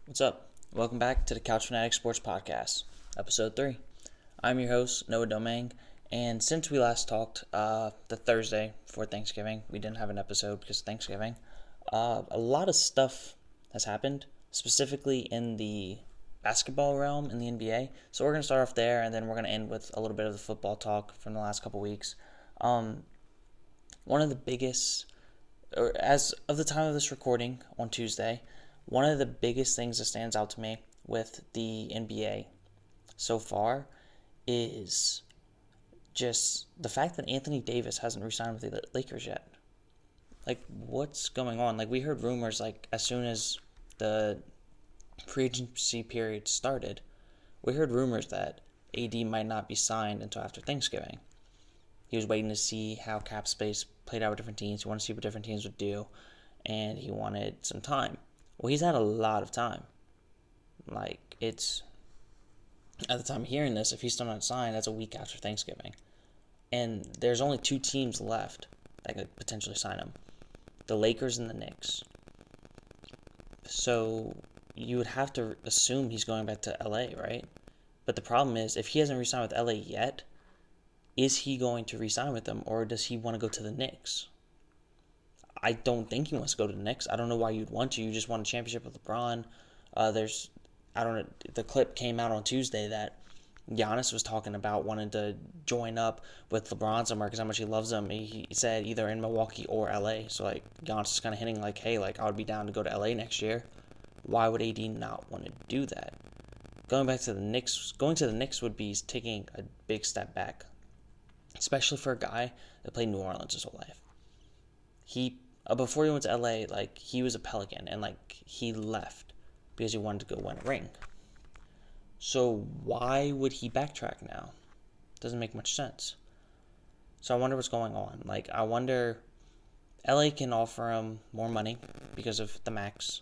What's up? Welcome back to the Couch Fanatic Sports Podcast, Episode 3. I'm your host, Noah Domangue, and since we last talked the Thursday before Thanksgiving, we didn't have an episode because of Thanksgiving, a lot of stuff has happened, specifically in the basketball realm in the NBA. So we're going to start off there, and then we're going to end with a little bit of the football talk from the last couple weeks. One of the biggest, or as of the time of this recording on Tuesday, one of the biggest things that stands out to me with the NBA so far is just the fact that Anthony Davis hasn't re-signed with the Lakers yet. Like, what's going on? Like, we heard rumors, like, as soon as the free agency period started, we heard rumors that AD might not be signed until after Thanksgiving. He was waiting to see how cap space played out with different teams. He wanted to see what different teams would do, and he wanted some time. Well, he's had a lot of time. Like, it's, at the time of hearing this, if he's still not signed, that's a week after Thanksgiving. And there's only two teams left that could potentially sign him. The Lakers and the Knicks. So, you would have to assume he's going back to LA, right? But the problem is, if he hasn't re-signed with LA yet, is he going to re-sign with them, or does he want to go to the Knicks? I don't think he wants to go to the Knicks. I don't know why you'd want to. You just won a championship with LeBron. The clip came out on Tuesday that Giannis was talking about wanting to join up with LeBron somewhere because how much he loves him. He said either in Milwaukee or LA. So, like, Giannis is kind of hinting like, hey, like, I would be down to go to LA next year. Why would AD not want to do that? Going to the Knicks would be taking a big step back, especially for a guy that played in New Orleans his whole life. Before he went to LA, like, he was a Pelican, and, like, he left because he wanted to go win a ring. So why would he backtrack now? Doesn't make much sense. So I wonder what's going on. Like, I wonder, LA can offer him more money because of the max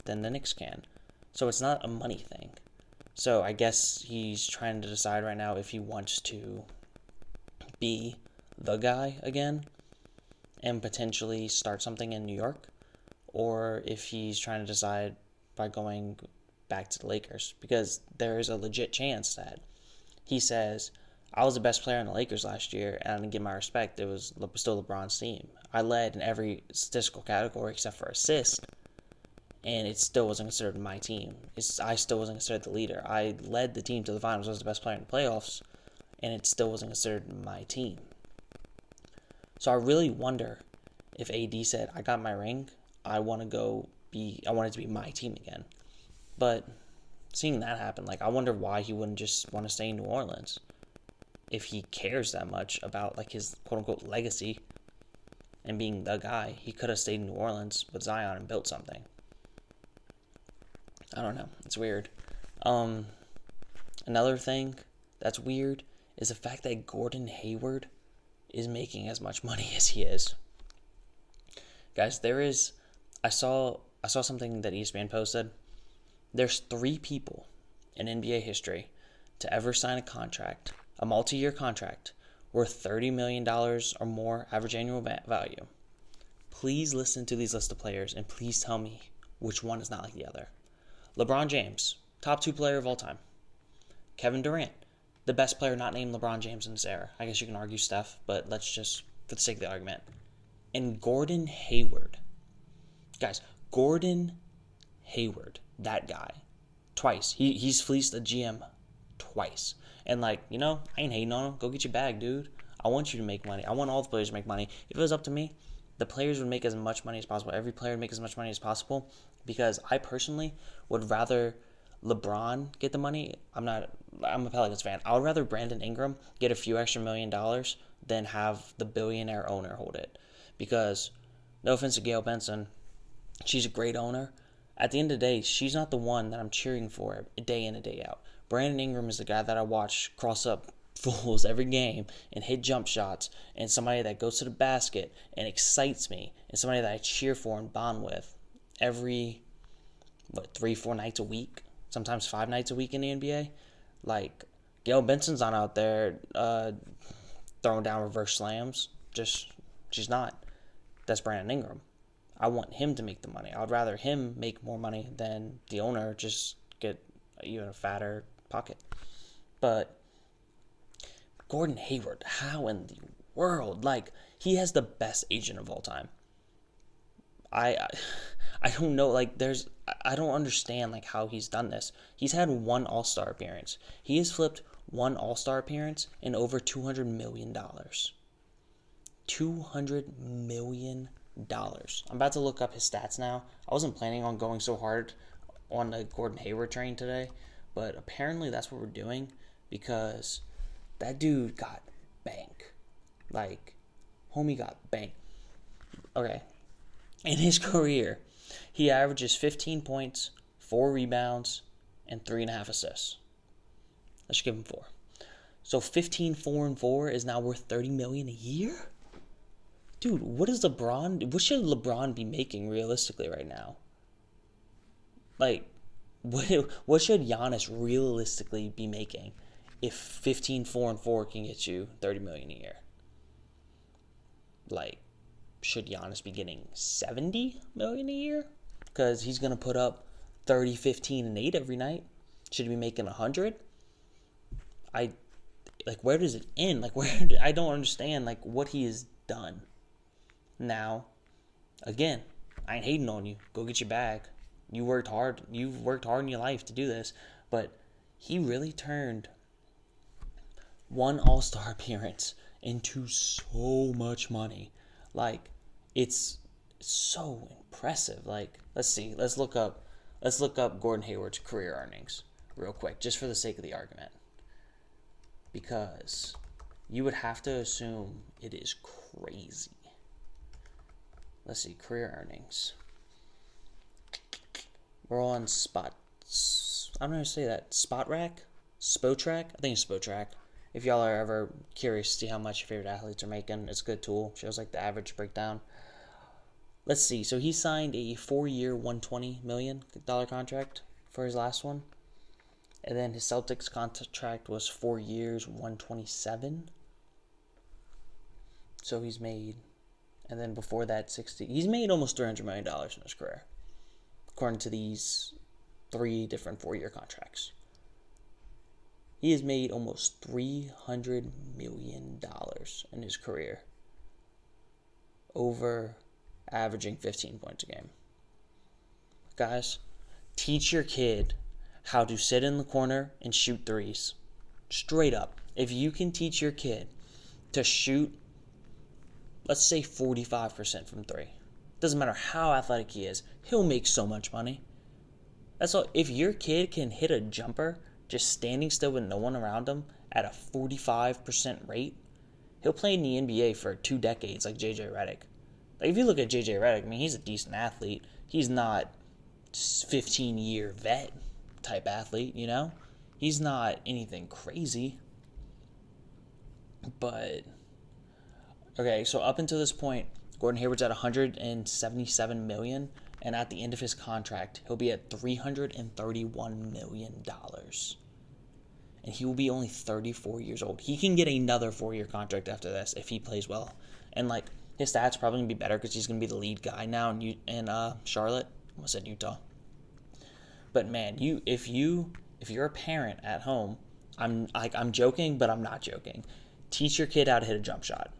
than the Knicks can. So it's not a money thing. So I guess he's trying to decide right now if he wants to be the guy again and potentially start something in New York, or if he's trying to decide by going back to the Lakers, because there is a legit chance that he says, I was the best player in the Lakers last year, and I didn't get my respect. It was still LeBron's team. I led in every statistical category except for assist, and it still wasn't considered my team. I still wasn't considered the leader. I led the team to the finals. I was the best player in the playoffs, and it still wasn't considered my team. So I really wonder if AD said, I got my ring, I want it to be my team again. But seeing that happen, like, I wonder why he wouldn't just want to stay in New Orleans. If he cares that much about, like, his quote-unquote legacy and being the guy, he could have stayed in New Orleans with Zion and built something. I don't know. It's weird. Another thing that's weird is the fact that Gordon Hayward is making as much money as he is. Guys, I saw something that ESPN posted. There's 3 people in NBA history to ever sign a multi-year contract, worth $30 million or more average annual value. Please listen to these list of players and please tell me which one is not like the other. LeBron James, top 2 player of all time. Kevin Durant, the best player not named LeBron James in this era. I guess you can argue Steph, but let's just, for the sake of the argument. And Gordon Hayward. Guys, Gordon Hayward, that guy, twice. He's fleeced a GM twice. And, like, I ain't hating on him. Go get your bag, dude. I want you to make money. I want all the players to make money. If it was up to me, the players would make as much money as possible. Every player would make as much money as possible, because I personally would rather LeBron get the money. I'm a Pelicans fan. I would rather Brandon Ingram get a few extra $1 million than have the billionaire owner hold it. Because, no offense to Gail Benson, she's a great owner. At the end of the day, she's not the one that I'm cheering for day in and day out. Brandon Ingram is the guy that I watch cross up fools every game and hit jump shots, and somebody that goes to the basket and excites me, and somebody that I cheer for and bond with every 3-4 nights a week, sometimes 5 nights a week in the NBA. Like, Gail Benson's not out there throwing down reverse slams. She's not. That's Brandon Ingram. I want him to make the money. I would rather him make more money than the owner just get even a fatter pocket. But Gordon Hayward, how in the world? Like, he has the best agent of all time. I don't know, like, I don't understand, like, how he's done this. He's had one All-Star appearance. He has flipped one All-Star appearance in over $200 million. $200 million. I'm about to look up his stats now. I wasn't planning on going so hard on the Gordon Hayward train today, but apparently that's what we're doing because that dude got bank. Like, homie got bank. Okay. In his career, he averages 15 points, 4 rebounds, and 3.5 assists. Let's give him 4. So 15, 4, and 4 is now worth $30 million a year? Dude, what should LeBron be making realistically right now? Like, what should Giannis realistically be making if 15, 4, and 4 can get you $30 million a year? Like, should Giannis be getting $70 million a year? Because he's going to put up 30, 15, and 8 every night. Should he be making 100? Where does it end? I don't understand, like, what he has done. Now, again, I ain't hating on you. Go get your bag. You worked hard. You've worked hard in your life to do this. But he really turned one All-Star appearance into so much money. Like, it's so impressive. Like, let's see. Let's look up Gordon Hayward's career earnings real quick, just for the sake of the argument. Because you would have to assume it is crazy. Let's see, career earnings. We're on Spot. I don't know how to say that. Spotrac? Spotrac? I think it's Spotrac. If y'all are ever curious to see how much your favorite athletes are making, it's a good tool. Shows like the average breakdown. Let's see. So he signed a 4-year, $120 million contract for his last one. And then his Celtics contract was 4 years, $127. So he's made, and then before that, he's made almost $300 million in his career, according to these 3 different 4-year contracts. He has made almost $300 million in his career, over averaging 15 points a game. Guys, teach your kid how to sit in the corner and shoot threes. Straight up. If you can teach your kid to shoot, let's say 45% from 3. Doesn't matter how athletic he is, he'll make so much money. That's all. If your kid can hit a jumper just standing still with no one around him at a 45% rate, he'll play in the NBA for 2 decades like JJ Redick. Like, if you look at JJ Redick, I mean, he's a decent athlete. He's not 15-year vet type athlete, you know? He's not anything crazy. But, okay, so up until this point, Gordon Hayward's at $177 million, and at the end of his contract, he'll be at $331 million. And he will be only 34 years old. He can get another 4-year contract after this if he plays well. And, like, his stats are probably going to be better because he's going to be the lead guy now in Charlotte. I almost said Utah. But, man, if you're a parent at home, I'm joking, but I'm not joking. Teach your kid how to hit a jump shot.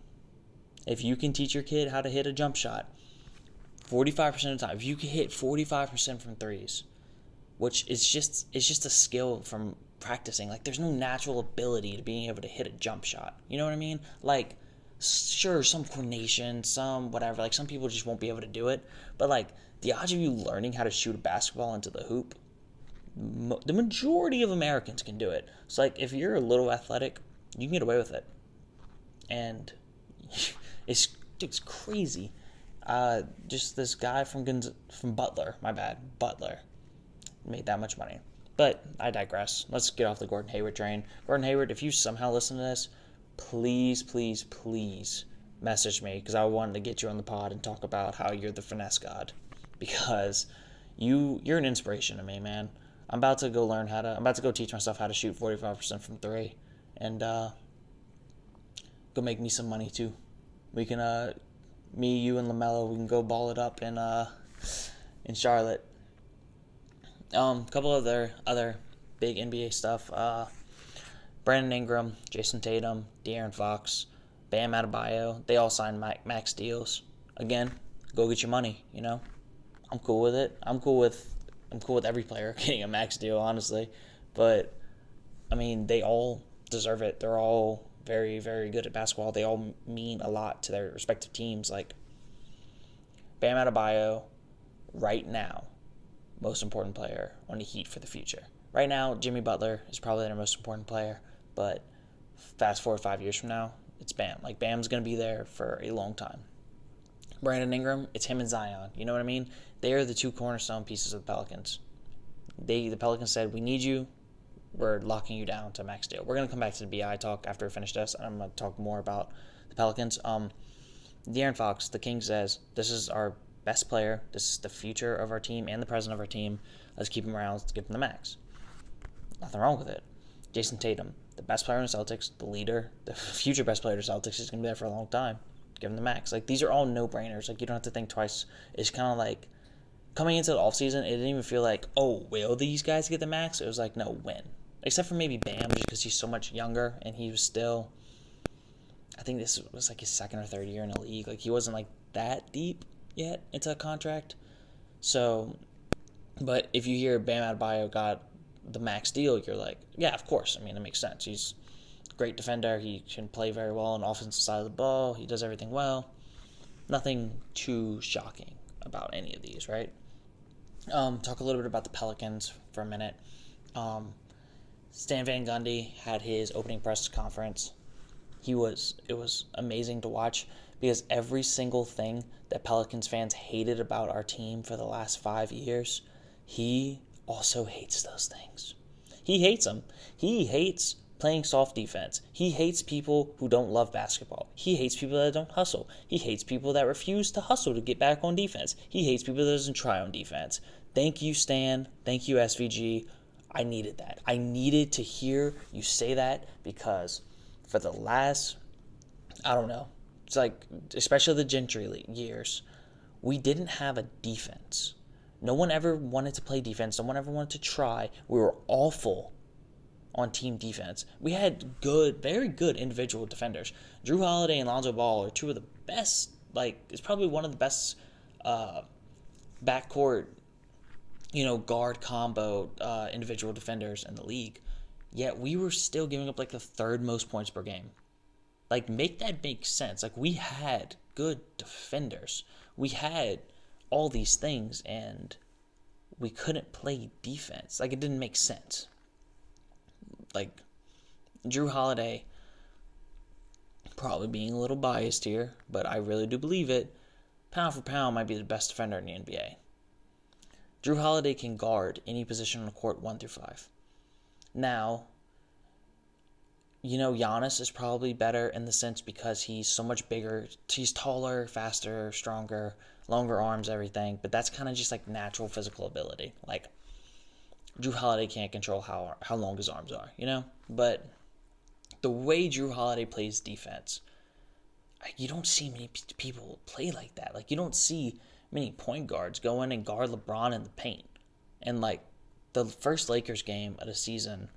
If you can teach your kid how to hit a jump shot, 45% of the time, if you can hit 45% from threes, which is just a skill from practicing. Like, there's no natural ability to being able to hit a jump shot. You know what I mean? Like, sure, some coordination, some whatever. Like, some people just won't be able to do it. But, like, the odds of you learning how to shoot a basketball into the hoop, the majority of Americans can do it. So, like, if you're a little athletic, you can get away with it. And it's crazy. Just this guy from Butler, Butler, made that much money. But I digress. Let's get off the Gordon Hayward train. Gordon Hayward, if you somehow listen to this, please, please, please message me, because I wanted to get you on the pod and talk about how you're the finesse god, because you're an inspiration to me, man. I'm about to go teach myself how to shoot 45% from 3, and go make me some money too. We can Me, you, and LaMelo, we can go ball it up in Charlotte. Couple other big NBA stuff. Brandon Ingram, Jason Tatum, De'Aaron Fox, Bam Adebayo. They all signed max deals. Again, go get your money. I'm cool with it. I'm cool with every player getting a max deal, honestly. But I mean, they all deserve it. They're all very, very good at basketball. They all mean a lot to their respective teams. Like Bam Adebayo, right now, most important player on the Heat for the future. Right now, Jimmy Butler is probably their most important player, but fast forward 5 years from now, it's Bam. Like, Bam's going to be there for a long time. Brandon Ingram, it's him and Zion. You know what I mean? They are the two cornerstone pieces of the Pelicans. The Pelicans said, we need you. We're locking you down to max deal. We're going to come back to the BI talk after we finish this. I'm going to talk more about the Pelicans. De'Aaron Fox, the King says, this is our best player. This is the future of our team and the president of our team. Let's keep him around. Let's give him the max. Nothing wrong with it. Jason Tatum, the best player in the Celtics, the leader, the future best player in the Celtics, is going to be there for a long time. Give him the max. Like, these are all no-brainers. Like, you don't have to think twice. It's kind of like, coming into the offseason, it didn't even feel like, oh, will these guys get the max? It was like, no, when? Except for maybe Bam, just because he's so much younger, and he was still, I think this was like his second or third year in the league. Like, he wasn't like that deep yet into a contract. So, but if you hear Bam Adebayo got the max deal, you're like, yeah, of course. I mean, it makes sense. He's a great defender. He can play very well on the offensive side of the ball. He does everything well. Nothing too shocking about any of these, right? Talk a little bit about the Pelicans for a minute. Stan Van Gundy had his opening press conference. It was amazing to watch because every single thing that Pelicans fans hated about our team for the last 5 years, he also hates those things. He hates them. He hates playing soft defense. He hates people who don't love basketball. He hates people that don't hustle. He hates people that refuse to hustle to get back on defense. He hates people that doesn't try on defense. Thank you, Stan. Thank you, SVG. I needed that. I needed to hear you say that because for the last, I don't know, it's like, especially the Gentry years, we didn't have a defense. No one ever wanted to play defense. No one ever wanted to try. We were awful on team defense. We had good, very good individual defenders. Drew Holiday and Lonzo Ball are two of the best, it's probably one of the best backcourt, guard combo individual defenders in the league. Yet we were still giving up the third most points per game. Make that make sense. We had good defenders. We had all these things, and we couldn't play defense. It didn't make sense. Drew Holiday, probably being a little biased here, but I really do believe it, pound for pound might be the best defender in the NBA. Drew Holiday can guard any position on the court 1 through 5. Now, Giannis is probably better in the sense because he's so much bigger. He's taller, faster, stronger, longer arms, everything. But that's kind of just natural physical ability. Drew Holiday can't control how long his arms are, But the way Drew Holiday plays defense, you don't see many people play like that. You don't see many point guards go in and guard LeBron in the paint. And the first Lakers game of the season,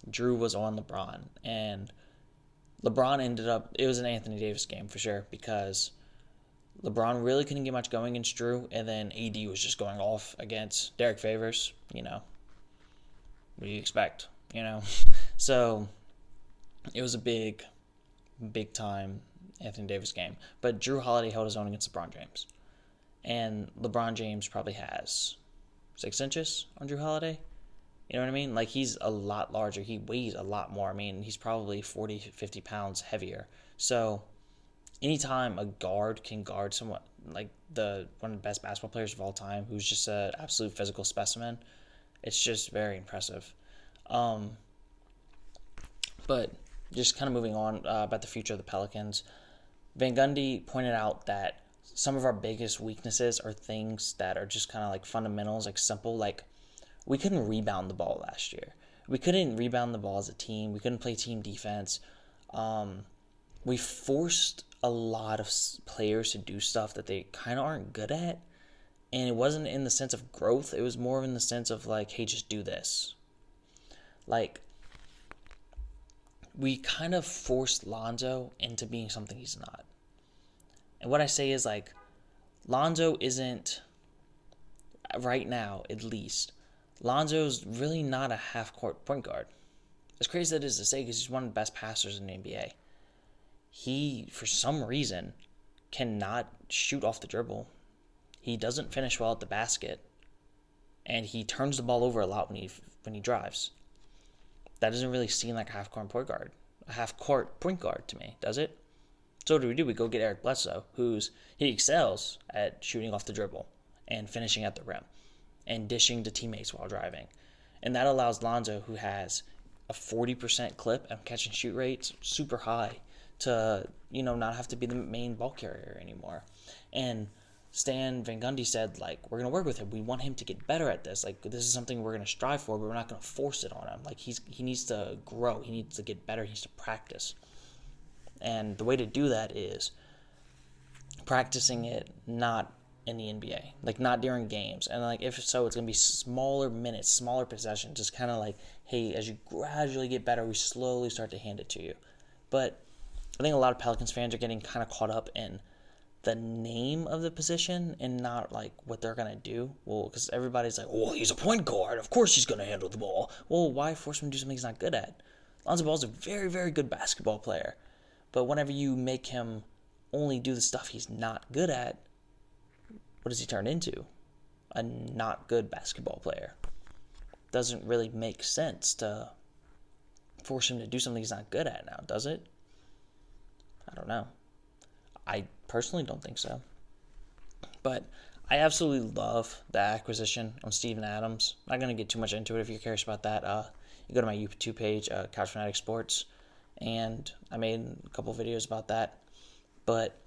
Drew was on LeBron, and LeBron it was an Anthony Davis game for sure, because LeBron really couldn't get much going against Drew, and then AD was just going off against Derek Favors, What do you expect, So, it was a big time Anthony Davis game. But Drew Holiday held his own against LeBron James. And LeBron James probably has 6 inches on Drew Holiday. You know what I mean? He's a lot larger. He weighs a lot more. I mean, he's probably 40, 50 pounds heavier. So, anytime a guard can guard someone, one of the best basketball players of all time, who's just an absolute physical specimen, it's just very impressive. But just kind of moving on about the future of the Pelicans, Van Gundy pointed out that some of our biggest weaknesses are things that are just kind of fundamentals, simple, we couldn't rebound the ball last year. We couldn't rebound the ball as a team. We couldn't play team defense. we forced a lot of players to do stuff that they kind of aren't good at. And it wasn't in the sense of growth. It was more in the sense of like, hey, just do this. Like, we kind of forced Lonzo into being something he's not. And what I say is, like, Lonzo isn't, right now at least, Lonzo's really not a half-court point guard. As crazy as that is to say, because he's one of the best passers in the NBA. He, for some reason, cannot shoot off the dribble. He doesn't finish well at the basket. And he turns the ball over a lot when he drives. That doesn't really seem like a half-court point guard to me, does it? So what do? We go get Eric Bledsoe, he excels at shooting off the dribble and finishing at the rim and dishing to teammates while driving. And that allows Lonzo, who has a 40% clip and catch and shoot rates super high, to, not have to be the main ball carrier anymore. And Stan Van Gundy said, like, we're going to work with him. We want him to get better at this. Like, this is something we're going to strive for, but we're not going to force it on him. Like, he needs to grow. He needs to get better. He needs to practice. And the way to do that is practicing it not in the NBA. Like, not during games. And, like, if so, it's going to be smaller minutes, smaller possessions. Just kind of like, hey, as you gradually get better, we slowly start to hand it to you. But I think a lot of Pelicans fans are getting kind of caught up in the name of the position and not like what they're going to do. Well, because everybody's like, well, he's a point guard. Of course he's going to handle the ball. Well, why force him to do something he's not good at? Lonzo Ball's a very, very good basketball player. But whenever you make him only do the stuff he's not good at, what does he turn into? A not good basketball player. Doesn't really make sense to force him to do something he's not good at now, does it? I don't know. I personally don't think so. But I absolutely love the acquisition of Steven Adams. I'm not going to get too much into it. If you're curious about that, you go to my YouTube page, Couch Fanatic Sports, and I made a couple videos about that. But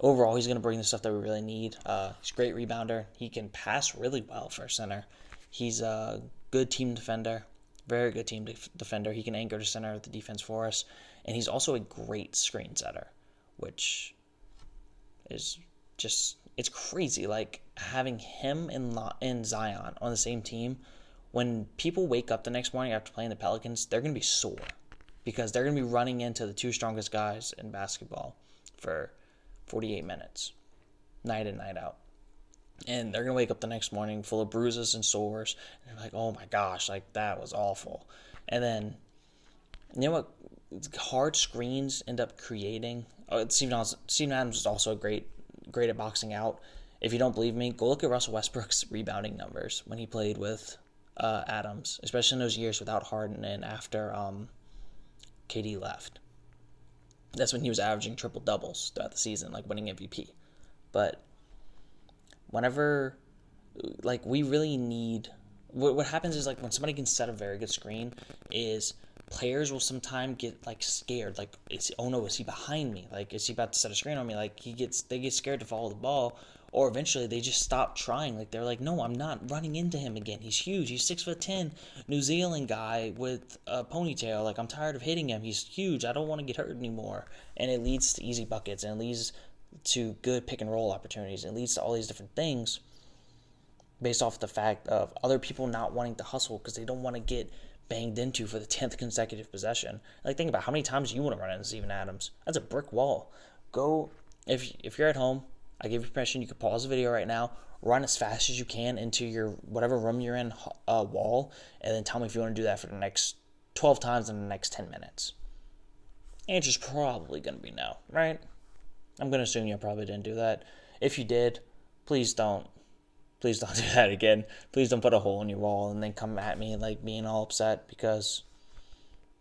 overall, he's going to bring the stuff that we really need. He's a great rebounder. He can pass really well for a center. He's a good team defender, very good team defender. He can anchor the center of the defense for us. And he's also a great screen setter, which is just, it's crazy. Like, having him and Zion on the same team, when people wake up the next morning after playing the Pelicans, they're going to be sore because they're going to be running into the two strongest guys in basketball for 48 minutes, night in, night out. And they're going to wake up the next morning full of bruises and sores. And they're like, oh my gosh, like, that was awful. And then, you know what hard screens end up creating? Steven Adams is also great at boxing out. If you don't believe me, go look at Russell Westbrook's rebounding numbers when he played with Adams, especially in those years without Harden and after KD left. That's when he was averaging triple doubles throughout the season, like winning MVP. But whenever, like, we really need, what happens is, like, when somebody can set a very good screen, is players will sometimes get, like, scared. Like, oh no, is he behind me? Like, is he about to set a screen on me? Like, they get scared to follow the ball, or eventually they just stop trying. Like, they're like, no, I'm not running into him again. He's huge. He's 6'10", New Zealand guy with a ponytail. Like, I'm tired of hitting him. He's huge. I don't want to get hurt anymore. And it leads to easy buckets, and it leads to good pick and roll opportunities. It leads to all these different things based off the fact of other people not wanting to hustle because they don't want to get banged into for the 10th consecutive possession. Like, think about how many times you want to run into Steven Adams. That's a brick wall. Go, if you're at home, I give you permission, you can pause the video right now, run as fast as you can into your whatever room you're in wall, and then tell me if you want to do that for the next 12 times in the next 10 minutes. Answer's probably going to be no, right? I'm going to assume you probably didn't do that. If you did, please don't do that again. Please don't put a hole in your wall and then come at me like being all upset because,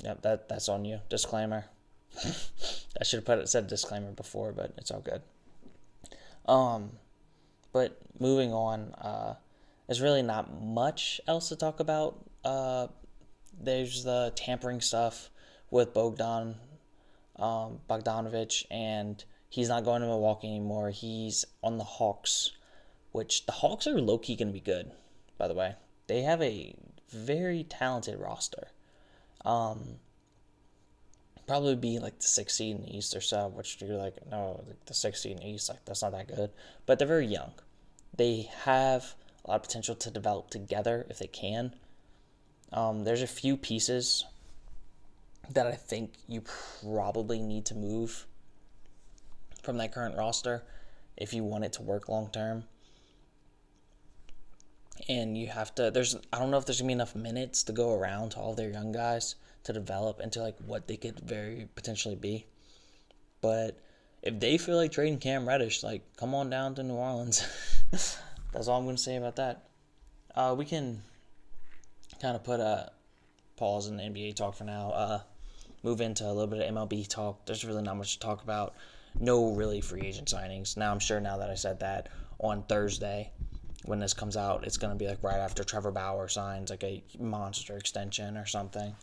yep, that's on you. Disclaimer. I should have said disclaimer before, but it's all good. But moving on, there's really not much else to talk about. There's the tampering stuff with Bogdanovich, and he's not going to Milwaukee anymore. He's on the Hawks, which the Hawks are low-key going to be good, by the way. They have a very talented roster. probably be like the 6th seed in the East or so, which you're like, no, the 6th seed in the East, like that's not that good. But they're very young. They have a lot of potential to develop together if they can. There's a few pieces that I think you probably need to move from that current roster if you want it to work long term. And you have to, I don't know if there's going to be enough minutes to go around to all their young guys to develop into like what they could very potentially be. But if they feel like trading Cam Reddish, like come on down to New Orleans. That's all I'm going to say about that. We can kind of put a pause in the NBA talk for now. Move into a little bit of MLB talk. There's really not much to talk about. No really free agent signings. Now I'm sure now that I said that on Thursday, when this comes out, it's going to be like right after Trevor Bauer signs like a monster extension or something.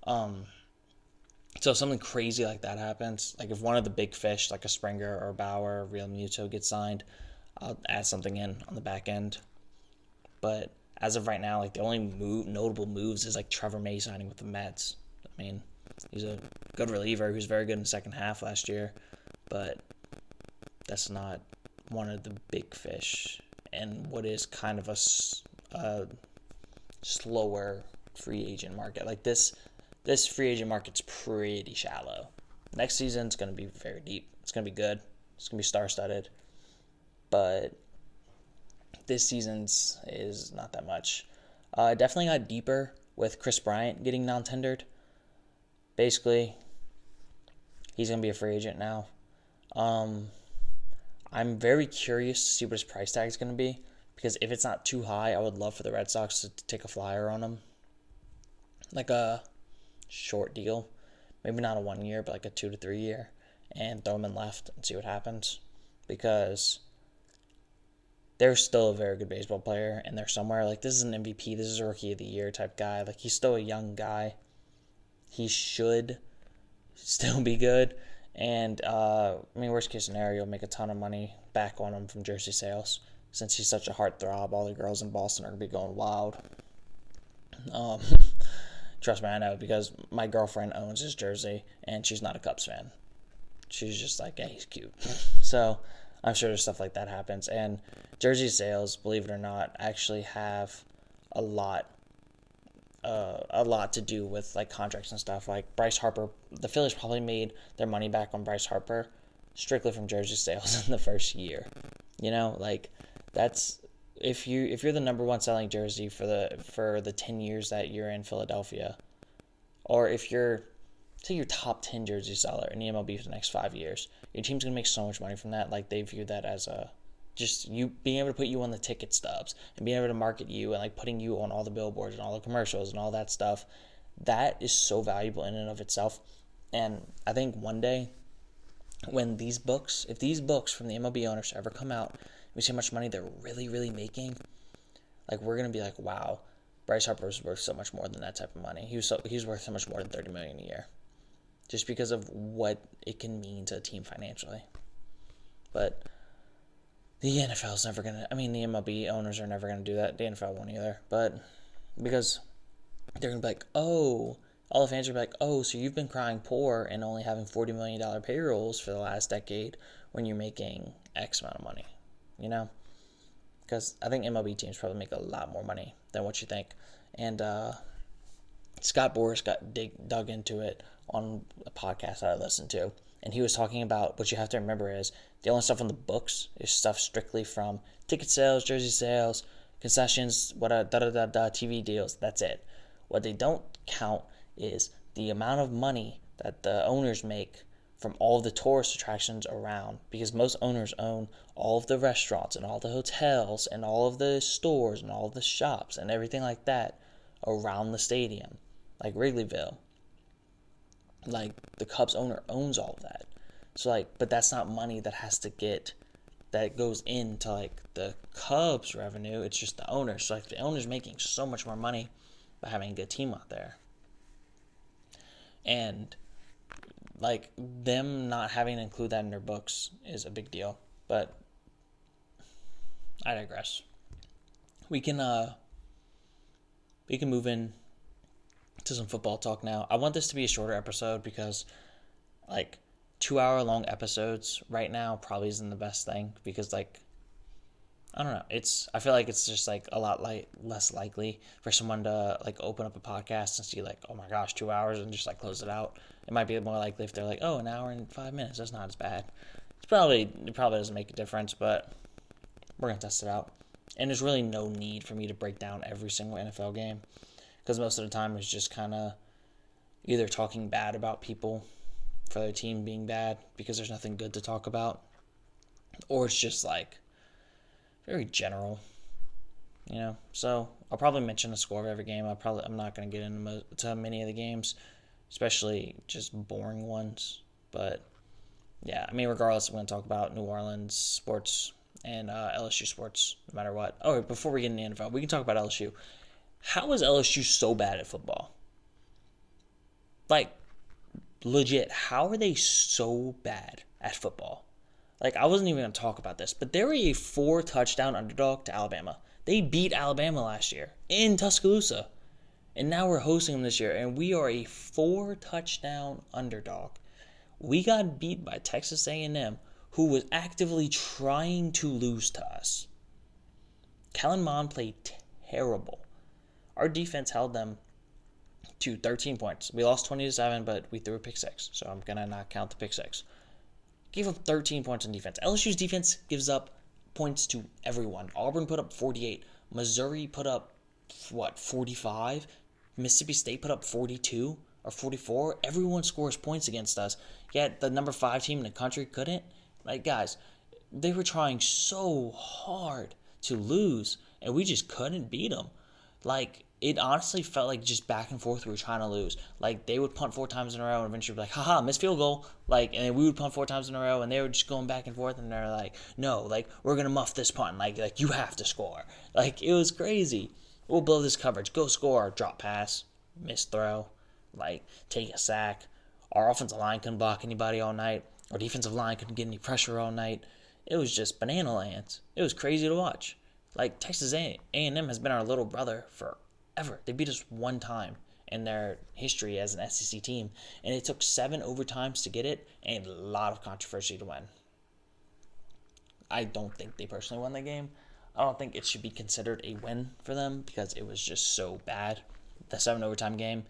So if something crazy like that happens, like if one of the big fish, like a Springer or Bauer or Real Muto gets signed, I'll add something in on the back end. But as of right now, like the only notable moves is like Trevor May signing with the Mets. I mean, he's a good reliever. He was very good in the second half last year, but that's not one of the big fish. And what is kind of a slower free agent market. Like this free agent market's pretty shallow. Next season's going to be very deep. It's going to be good. It's going to be star-studded. But this season's is not that much. Definitely got deeper with Chris Bryant getting non-tendered. Basically, he's going to be a free agent now. I'm very curious to see what his price tag is going to be, because if it's not too high, I would love for the Red Sox to take a flyer on him. Like a short deal. Maybe not a 1 year, but like a 2 to 3 year. And throw him in left and see what happens. Because they're still a very good baseball player, and they're somewhere. Like, this is an MVP, this is a Rookie of the Year type guy. Like, he's still a young guy. He should still be good. And, worst case scenario, make a ton of money back on him from jersey sales. Since he's such a heartthrob, all the girls in Boston are going to be going wild. Trust me, I know, because my girlfriend owns his jersey, and she's not a Cubs fan. She's just like, yeah, he's cute. So, I'm sure there's stuff like that happens. And jersey sales, believe it or not, actually have a lot to do with like contracts and stuff. Like Bryce Harper, the Phillies probably made their money back on Bryce Harper strictly from jersey sales in the first year. You know, like that's if you're the number one selling jersey for the 10 years that you're in Philadelphia, or if you're say your top 10 jersey seller in the MLB for the next 5 years, your team's gonna make so much money from that. Like they view that as just you being able to put you on the ticket stubs and being able to market you and like putting you on all the billboards and all the commercials and all that stuff. That is so valuable in and of itself. And I think one day when if these books from the MLB owners ever come out, we see how much money they're really, really making. Like we're gonna be like, wow, Bryce Harper is worth so much more than that type of money. He's worth so much more than $30 million a year, just because of what it can mean to a team financially. But the NFL's never gonna. The MLB owners are never gonna do that. The NFL won't either. But because they're gonna be like, oh, all the fans are gonna be like, oh, so you've been crying poor and only having $40 million payrolls for the last decade when you're making X amount of money, you know? Because I think MLB teams probably make a lot more money than what you think. And Scott Boras dug into it on a podcast that I listened to. And he was talking about what you have to remember is the only stuff on the books is stuff strictly from ticket sales, jersey sales, concessions, TV deals. That's it. What they don't count is the amount of money that the owners make from all of the tourist attractions around, because most owners own all of the restaurants and all the hotels and all of the stores and all of the shops and everything like that around the stadium, like Wrigleyville. Like the Cubs owner owns all of that. So but that's not money that goes into like the Cubs revenue. It's just the owners. So the owner's making so much more money by having a good team out there. And like them not having to include that in their books is a big deal. But I digress. We can move in to some football talk now. I want this to be a shorter episode because like 2 hour long episodes right now probably isn't the best thing because like I don't know. I feel like it's just like a lot less likely for someone to like open up a podcast and see like, oh my gosh, 2 hours and just like close it out. It might be more likely if they're like, oh, an hour and 5 minutes. That's not as bad. It probably doesn't make a difference, but we're gonna test it out. And there's really no need for me to break down every single NFL game because most of the time it's just kind of either talking bad about people for their team being bad because there's nothing good to talk about, or it's just like very general, So I'll probably mention the score of every game. I'm not going to get into many of the games, especially just boring ones. But yeah, I mean, regardless, I'm going to talk about New Orleans sports and LSU sports, no matter what. Oh, before we get into the NFL, we can talk about LSU. How is LSU so bad at football? Like, legit, how are they so bad at football? Like, I wasn't even going to talk about this, but they were a 4-touchdown underdog to Alabama. They beat Alabama last year in Tuscaloosa. And now we're hosting them this year, and we are a 4-touchdown underdog. We got beat by Texas A&M, who was actively trying to lose to us. Kellen Mond played terrible. Our defense held them to 13 points. We lost 20-7, but we threw a pick six, so I'm going to not count the pick six. Gave up 13 points on defense. LSU's defense gives up points to everyone. Auburn put up 48. Missouri put up, 45? Mississippi State put up 42 or 44. Everyone scores points against us, yet the number 5 team in the country couldn't. Like, guys, they were trying so hard to lose, and we just couldn't beat them. Like, it honestly felt like just back and forth we were trying to lose. Like, they would punt 4 times in a row and eventually be like, haha, missed field goal. Like, and then we would punt 4 times in a row and they were just going back and forth and they're like, no, like, we're going to muff this punt. Like, you have to score. Like, it was crazy. We'll blow this coverage. Go score. Drop pass. Missed throw. Like, take a sack. Our offensive line couldn't block anybody all night. Our defensive line couldn't get any pressure all night. It was just banana lands. It was crazy to watch. Like, Texas A&M has been our little brother forever. They beat us 1 time in their history as an SEC team, and it took 7 overtimes to get it and a lot of controversy to win. I don't think they personally won that game. I don't think it should be considered a win for them because it was just so bad. The 7 overtime game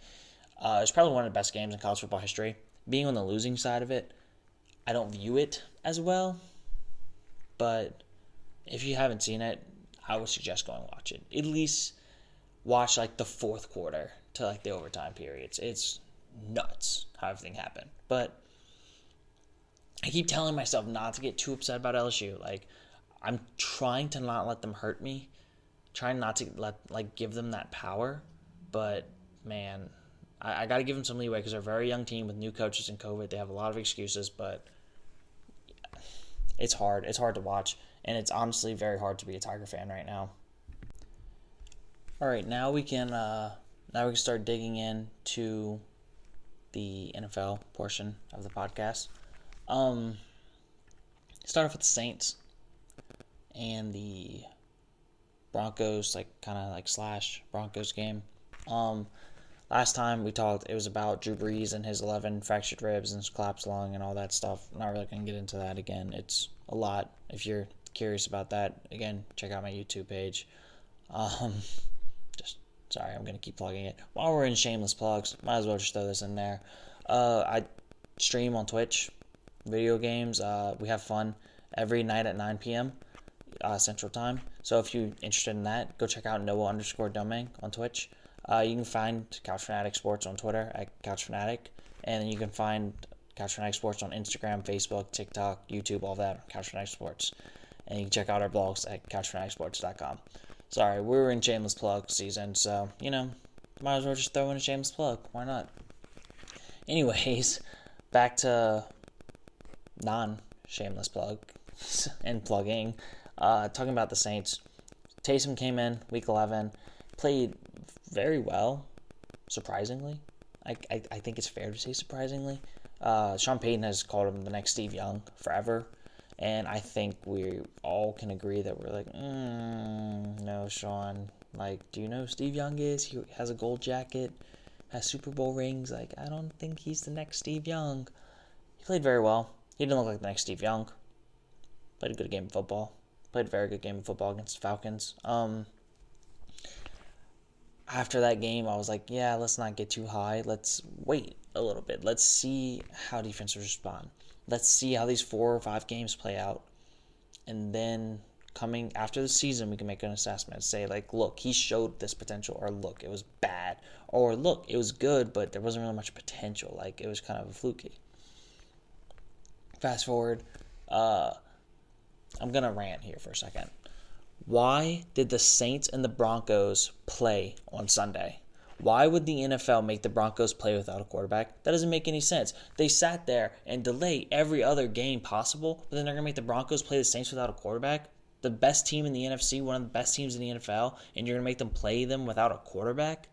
is probably one of the best games in college football history. Being on the losing side of it, I don't view it as well, but if you haven't seen it, I would suggest going and watch it. At least watch like the 4th quarter to like the overtime periods. It's nuts how everything happened. But I keep telling myself not to get too upset about LSU. Like, I'm trying to not let them hurt me. Trying not to give them that power. But man, I got to give them some leeway because they're a very young team with new coaches and COVID. They have a lot of excuses, but it's hard. It's hard to watch. And it's honestly very hard to be a Tiger fan right now. All right, now we can start digging into the NFL portion of the podcast. Start off with the Saints and the Broncos, slash Broncos game. Last time we talked, it was about Drew Brees and his 11 fractured ribs and his collapsed lung and all that stuff. I'm not really going to get into that again. It's a lot. If you're curious about that, again, check out my YouTube page. Sorry, I'm going to keep plugging it. While we're in shameless plugs, might as well just throw this in there. I stream on Twitch, video games. We have fun every night at 9 p.m. Central Time. So if you're interested in that, go check out Noah_Domangue on Twitch. You can find Couch Fanatic Sports on Twitter at Couch Fanatic. And then you can find Couch Fanatic Sports on Instagram, Facebook, TikTok, YouTube, all that, Couch Fanatic Sports. And you can check out our blogs at couchfanaticsports.com. Sorry, we're in shameless plug season, so, might as well just throw in a shameless plug. Why not? Anyways, back to non-shameless plug and plugging. Talking about the Saints. Taysom came in week 11, played very well, surprisingly. I think it's fair to say surprisingly. Sean Payton has called him the next Steve Young forever. And I think we all can agree that we're like, no, Sean. Like, do you know who Steve Young is? He has a gold jacket, has Super Bowl rings. Like, I don't think he's the next Steve Young. He played very well. He didn't look like the next Steve Young. Played a good game of football. Played a very good game of football against the Falcons. After that game, I was like, yeah, let's not get too high. Let's wait a little bit. Let's see how defenses respond. Let's see how these 4 or 5 games play out. And then coming after the season, we can make an assessment. Say, like, look, he showed this potential. Or, look, it was bad. Or, look, it was good, but there wasn't really much potential. Like, it was kind of a fluky. Fast forward. I'm going to rant here for a second. Why did the Saints and the Broncos play on Sunday? Why would the NFL make the Broncos play without a quarterback? That doesn't make any sense. They sat there and delayed every other game possible, but then they're going to make the Broncos play the Saints without a quarterback? The best team in the NFC, one of the best teams in the NFL, and you're going to make them play them without a quarterback?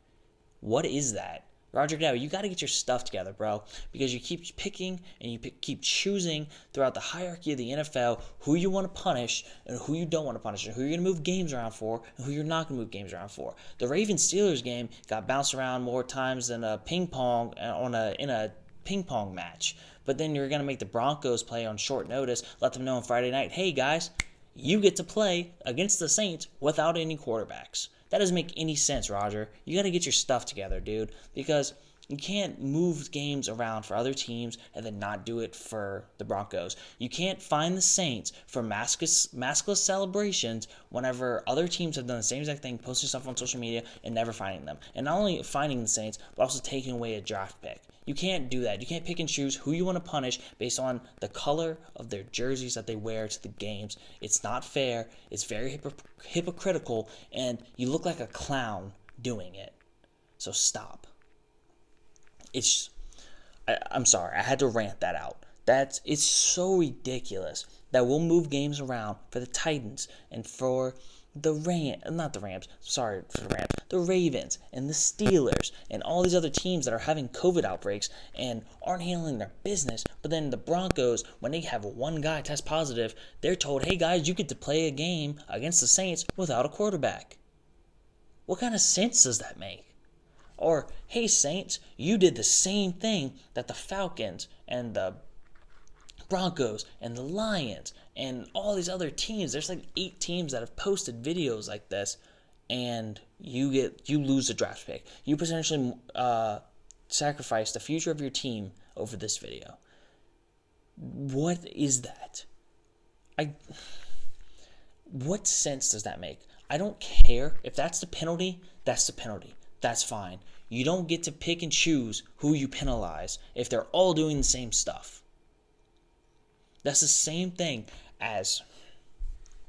What is that? Roger Goodell, you got to get your stuff together, bro, because you keep picking and you keep choosing throughout the hierarchy of the NFL who you want to punish and who you don't want to punish and who you're going to move games around for and who you're not going to move games around for. The Ravens-Steelers game got bounced around more times than a ping pong in a ping pong match, but then you're going to make the Broncos play on short notice, let them know on Friday night, hey, guys, you get to play against the Saints without any quarterbacks. That doesn't make any sense, Roger. You got to get your stuff together, dude, because you can't move games around for other teams and then not do it for the Broncos. You can't find the Saints for maskless celebrations whenever other teams have done the same exact thing, posting stuff on social media and never finding them. And not only finding the Saints, but also taking away a draft pick. You can't do that. You can't pick and choose who you want to punish based on the color of their jerseys that they wear to the games. It's not fair. It's very hypocritical, and you look like a clown doing it. So stop. I'm sorry. I had to rant that out. It's so ridiculous that we'll move games around for the Titans and for the Ravens and the Steelers and all these other teams that are having COVID outbreaks and aren't handling their business. But then the Broncos, when they have one guy test positive, they're told, hey guys, you get to play a game against the Saints without a quarterback. What kind of sense does that make? Or, hey Saints, you did the same thing that the Falcons and the Broncos and the Lions and all these other teams. There's like 8 teams that have posted videos like this, and you lose a draft pick. You potentially sacrifice the future of your team over this video. What is that? What sense does that make? I don't care. If that's the penalty, that's the penalty. That's fine. You don't get to pick and choose who you penalize if they're all doing the same stuff. That's the same thing as,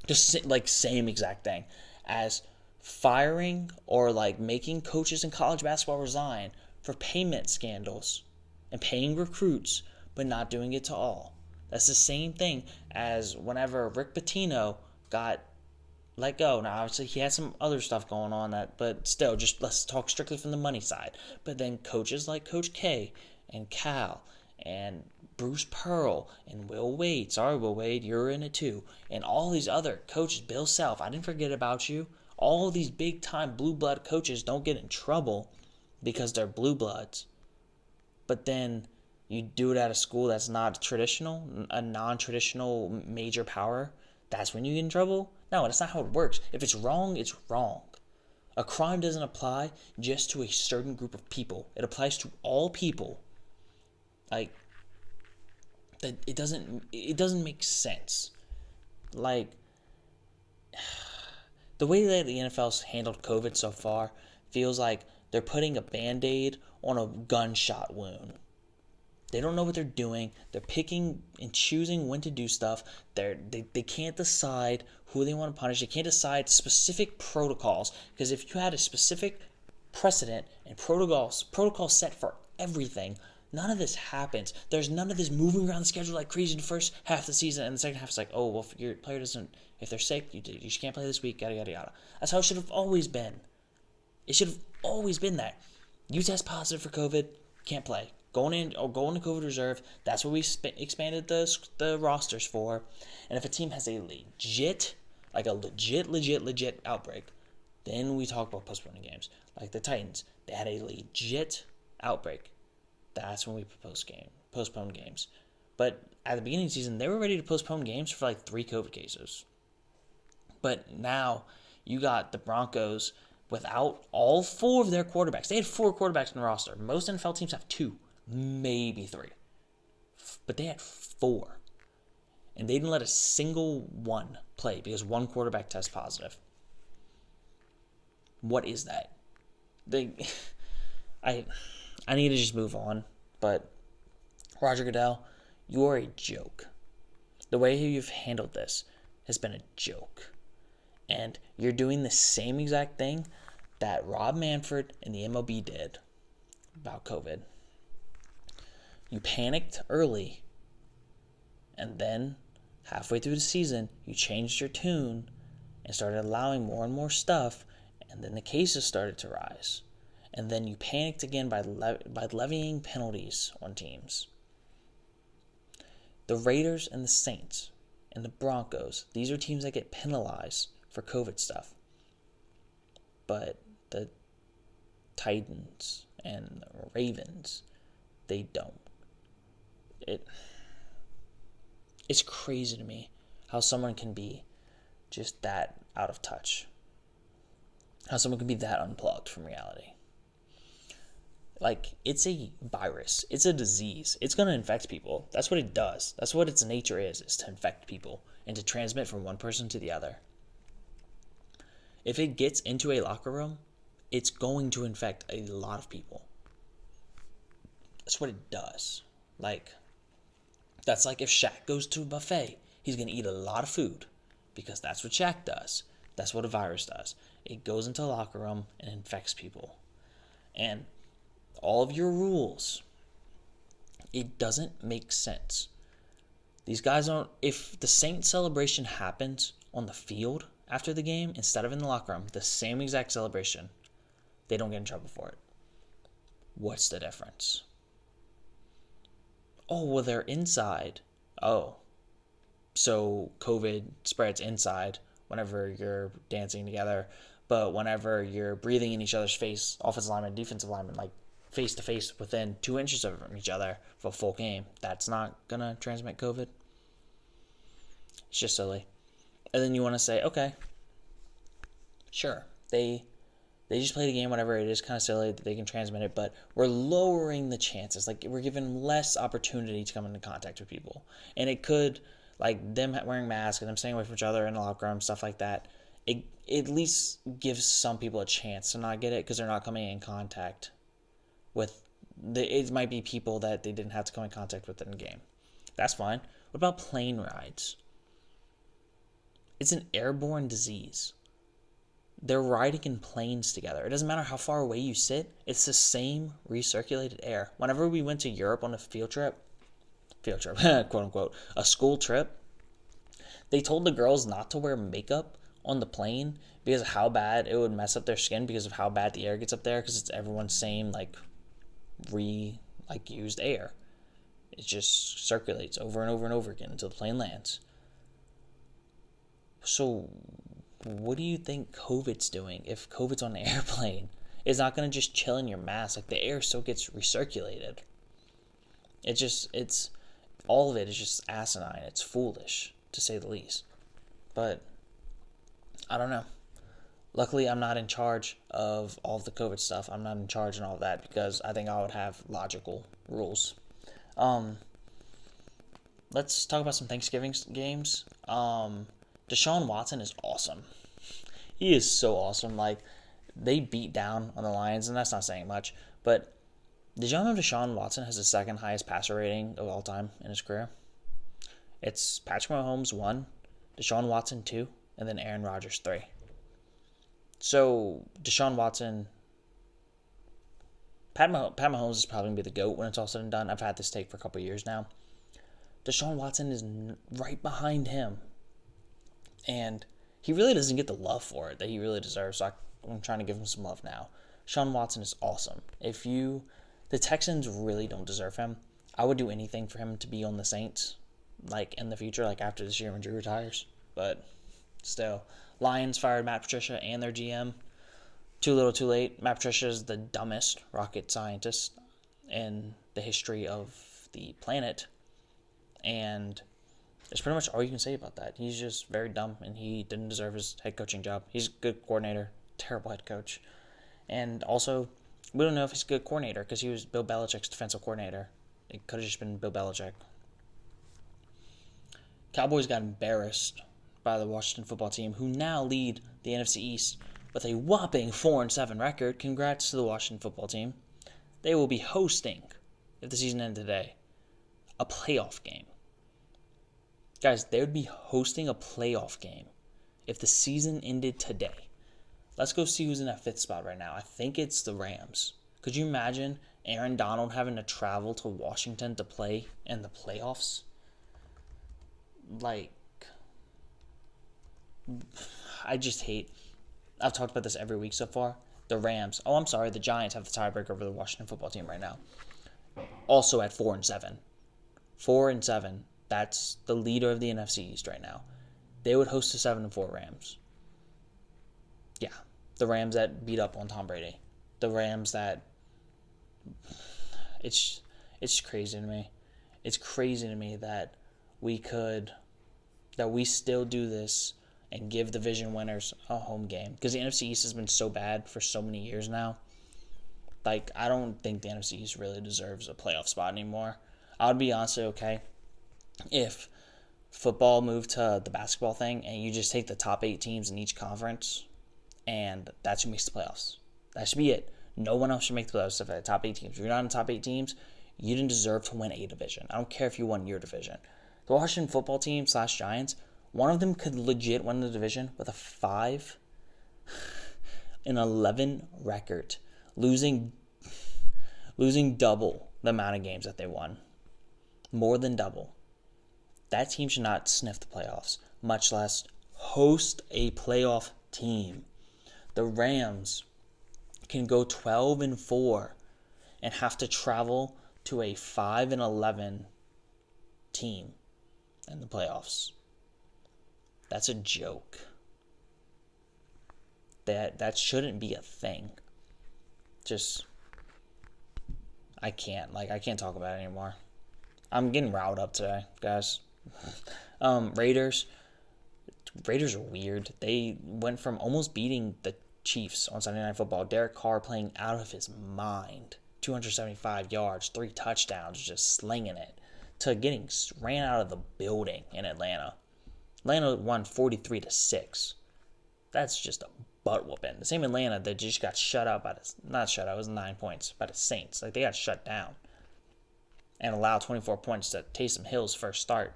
same exact thing as firing or like making coaches in college basketball resign for payment scandals and paying recruits but not doing it to all. That's the same thing as whenever Rick Pitino got let go. Now, obviously, he had some other stuff going on, but still, just let's talk strictly from the money side. But then coaches like Coach K and Cal and Bruce Pearl and Will Wade. Sorry, Will Wade, you're in it too. And all these other coaches, Bill Self, I didn't forget about you. All these big-time blue blood coaches don't get in trouble because they're blue bloods. But then you do it at a school that's not traditional, a non-traditional major power. That's when you get in trouble? No, that's not how it works. If it's wrong, it's wrong. A crime doesn't apply just to a certain group of people. It applies to all people. Like, that it doesn't make sense. Like, the way that the NFL's handled COVID so far feels like they're putting a Band-Aid on a gunshot wound. They don't know what they're doing. They're picking and choosing when to do stuff. They can't decide who they want to punish. They can't decide specific protocols. Because if you had a specific precedent and protocols set for everything, none of this happens. There's none of this moving around the schedule like crazy in the first half of the season, and the second half is like, oh, well, if your player if they're sick, you just can't play this week, yada, yada, yada. That's how it should have always been. It should have always been that. You test positive for COVID, can't play. Going into COVID reserve, that's what we expanded the rosters for. And if a team has a legit outbreak, then we talk about postponing games. Like the Titans, they had a legit outbreak. That's when we postpone games. But at the beginning of the season, they were ready to postpone games for like 3 COVID cases. But now you got the Broncos without all 4 of their quarterbacks. They had 4 quarterbacks in the roster. Most NFL teams have 2, maybe 3. But they had 4. And they didn't let a single one play because one quarterback tested positive. What is that? I need to just move on. But Roger Goodell, you are a joke. The way you've handled this has been a joke. And you're doing the same exact thing that Rob Manfred and the MLB did about COVID. You panicked early, and then halfway through the season, you changed your tune and started allowing more and more stuff, and then the cases started to rise. And then you panicked again by levying penalties on teams. The Raiders and the Saints and the Broncos, these are teams that get penalized for COVID stuff. But the Titans and the Ravens, they don't. It's crazy to me how someone can be just that out of touch. How someone can be that unplugged from reality. Like, it's a virus. It's a disease. It's going to infect people. That's what it does. That's what its nature is to infect people and to transmit from one person to the other. If it gets into a locker room, it's going to infect a lot of people. That's what it does. That's like if Shaq goes to a buffet, he's going to eat a lot of food because that's what Shaq does. That's what a virus does. It goes into a locker room and infects people. And all of your rules, it doesn't make sense. These guys don't. If the Saints celebration happens on the field after the game instead of in the locker room, the same exact celebration, they don't get in trouble for it. What's the difference? Oh, well, they're inside. Oh, so COVID spreads inside whenever you're dancing together, but whenever you're breathing in each other's face, offensive lineman, defensive lineman, like face to face within 2 inches of each other for a full game, that's not gonna transmit COVID. It's just silly. And then you want to say, okay, sure, they just play the game, whatever. It is kind of silly that they can transmit it, but we're lowering the chances. Like, we're giving them less opportunity to come into contact with people. And it could, like, them wearing masks and them staying away from each other in the locker room, stuff like that, it at least gives some people a chance to not get it because they're not coming in contact with it might be people that they didn't have to come in contact with in the game. That's fine. What about plane rides? It's an airborne disease. They're riding in planes together. It doesn't matter how far away you sit. It's the same recirculated air. Whenever we went to Europe on a field trip, quote unquote, a school trip, they told the girls not to wear makeup on the plane because of how bad it would mess up their skin because of how bad the air gets up there because it's everyone's same used air. It just circulates over and over and over again until the plane lands. So what do you think COVID's doing if COVID's on an airplane? It's not going to just chill in your mask. Like, the air still gets recirculated. It's all of it is just asinine. It's foolish, to say the least. But I don't know. Luckily, I'm not in charge of all of the COVID stuff. I'm not in charge and all of that because I think I would have logical rules. Let's talk about some Thanksgiving games. Deshaun Watson is awesome. He is so awesome. Like, they beat down on the Lions, and that's not saying much. But did y'all know Deshaun Watson has the second highest passer rating of all time in his career? It's Patrick Mahomes 1, Deshaun Watson 2, and then Aaron Rodgers 3. So Deshaun Watson, Pat Mahomes is probably going to be the GOAT when it's all said and done. I've had this take for a couple of years now. Deshaun Watson is right behind him. And he really doesn't get the love for it that he really deserves. So I'm trying to give him some love now. Deshaun Watson is awesome. The Texans really don't deserve him. I would do anything for him to be on the Saints, like in the future, like after this year when Drew retires. But still, Lions fired Matt Patricia and their GM. Too little, too late. Matt Patricia is the dumbest rocket scientist in the history of the planet. And that's pretty much all you can say about that. He's just very dumb, and he didn't deserve his head coaching job. He's a good coordinator, terrible head coach. And also, we don't know if he's a good coordinator because he was Bill Belichick's defensive coordinator. It could have just been Bill Belichick. Cowboys got embarrassed by the Washington football team, who now lead the NFC East with a whopping 4-7 record. Congrats to the Washington football team. They will be hosting, if the season ended today, a playoff game. Guys, they would be hosting a playoff game if the season ended today. Let's go see who's in that 5th spot right now. I think it's the Rams. Could you imagine Aaron Donald having to travel to Washington to play in the playoffs? Like, I just hate, I've talked about this every week so far. The Rams, the Giants have the tiebreaker over the Washington football team right now. Also at 4-7. 4-7. That's the leader of the NFC East right now. They would host the 7-4 Rams. Yeah, the Rams that beat up on Tom Brady. The Rams that, it's crazy to me. It's crazy to me that we still do this and give division winners a home game. Because the NFC East has been so bad for so many years now. Like, I don't think the NFC East really deserves a playoff spot anymore. I would be honestly okay if football moved to the basketball thing and you just take the top 8 teams in each conference and that's who makes the playoffs. That should be it. No one else should make the playoffs except for the top 8 teams. If you're not in the top 8 teams, you didn't deserve to win a division. I don't care if you won your division. The Washington football team / Giants, one of them could legit win the division with a 5-11 record, losing double the amount of games that they won. More than double. That team should not sniff the playoffs, much less host a playoff team. The Rams can go 12-4 and have to travel to a 5-11 team in the playoffs. That's a joke. That shouldn't be a thing. I can't talk about it anymore. I'm getting riled up today, guys. Raiders are weird. They went from almost beating the Chiefs on Sunday Night Football. Derek Carr playing out of his mind. 275 yards, 3 touchdowns, just slinging it, to getting ran out of the building in Atlanta. Atlanta won 43-6. That's just a butt whooping. The same Atlanta that just got shut out by it was 9 points by the Saints. Like, they got shut down and allowed 24 points to Taysom Hill's first start.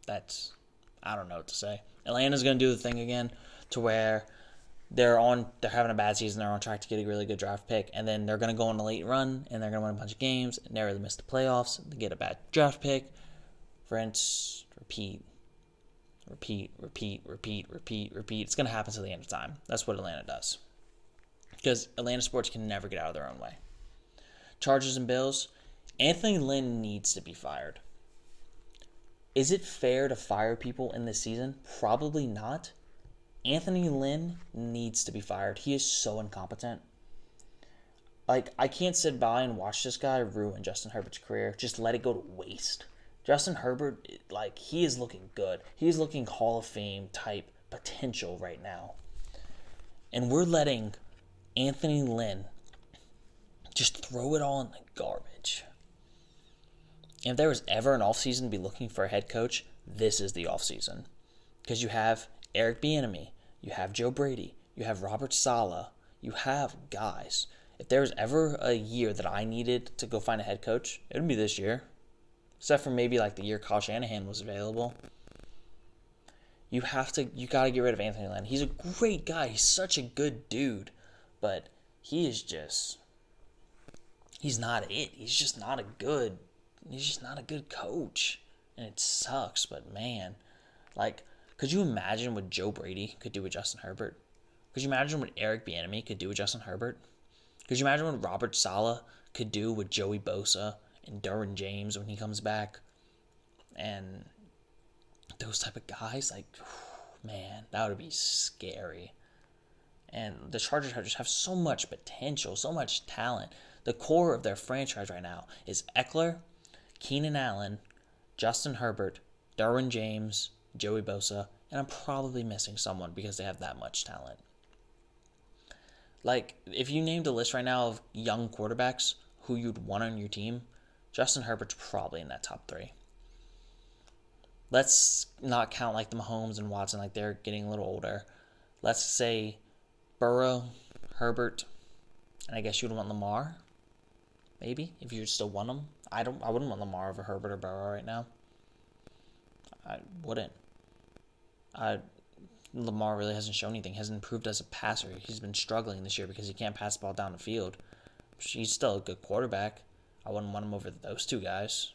I don't know what to say. Atlanta's going to do the thing again to where they're having a bad season, they're on track to get a really good draft pick, and then they're going to go on a late run, and they're going to win a bunch of games, and narrowly miss the playoffs, they get a bad draft pick. Rinse, repeat. It's going to happen till the end of time. That's what Atlanta does. Because Atlanta sports can never get out of their own way. Chargers and Bills, Anthony Lynn needs to be fired. Is it fair to fire people in this season? Probably not. Anthony Lynn needs to be fired. He is so incompetent. Like, I can't sit by and watch this guy ruin Justin Herbert's career. Just let it go to waste. Justin Herbert, like, he is looking good. He's looking Hall of Fame type potential right now. And we're letting Anthony Lynn just throw it all in the garbage. And if there was ever an offseason to be looking for a head coach, this is the offseason. Because you have Eric Bieniemy, you have Joe Brady, you have Robert Saleh, you have guys. If there was ever a year that I needed to go find a head coach, it would be this year. Except for maybe like the year Kyle Shanahan was available. You got to get rid of Anthony Lynn. He's a great guy. He's such a good dude. But he's not it. He's just not a good coach. And it sucks, but man. Like, could you imagine what Joe Brady could do with Justin Herbert? Could you imagine what Eric Bieniemy could do with Justin Herbert? Could you imagine what Robert Saleh could do with Joey Bosa and Derwin James when he comes back? And those type of guys, like, man, that would be scary. And the Chargers just have so much potential, so much talent. The core of their franchise right now is Eckler, Keenan Allen, Justin Herbert, Derwin James, Joey Bosa, and I'm probably missing someone because they have that much talent. Like, if you named a list right now of young quarterbacks who you'd want on your team, Justin Herbert's probably in that top 3. Let's not count like the Mahomes and Watson, like they're getting a little older. Let's say Burrow, Herbert, and I guess you'd want Lamar, maybe, if you still want them. I wouldn't want Lamar over Herbert or Burrow right now. I wouldn't. Lamar really hasn't shown anything. He hasn't improved as a passer. He's been struggling this year because he can't pass the ball down the field. He's still a good quarterback. I wouldn't want him over those two guys.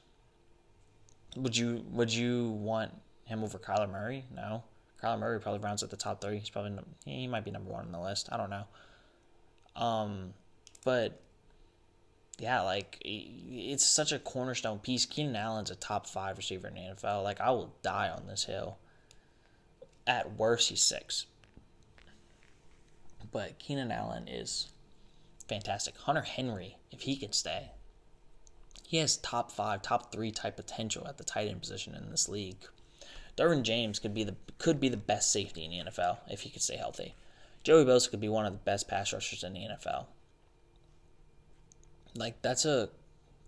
Would you want him over Kyler Murray? No. Kyler Murray probably rounds at the top 3. He might be number 1 on the list. I don't know. But yeah, like, it's such a cornerstone piece. Keenan Allen's a top 5 receiver in the NFL. Like, I will die on this hill. At worst, he's 6. But Keenan Allen is fantastic. Hunter Henry, if he can stay, he has top 5, top 3 type potential at the tight end position in this league. Derwin James could be the best safety in the NFL if he could stay healthy. Joey Bosa could be one of the best pass rushers in the NFL. Like, that's a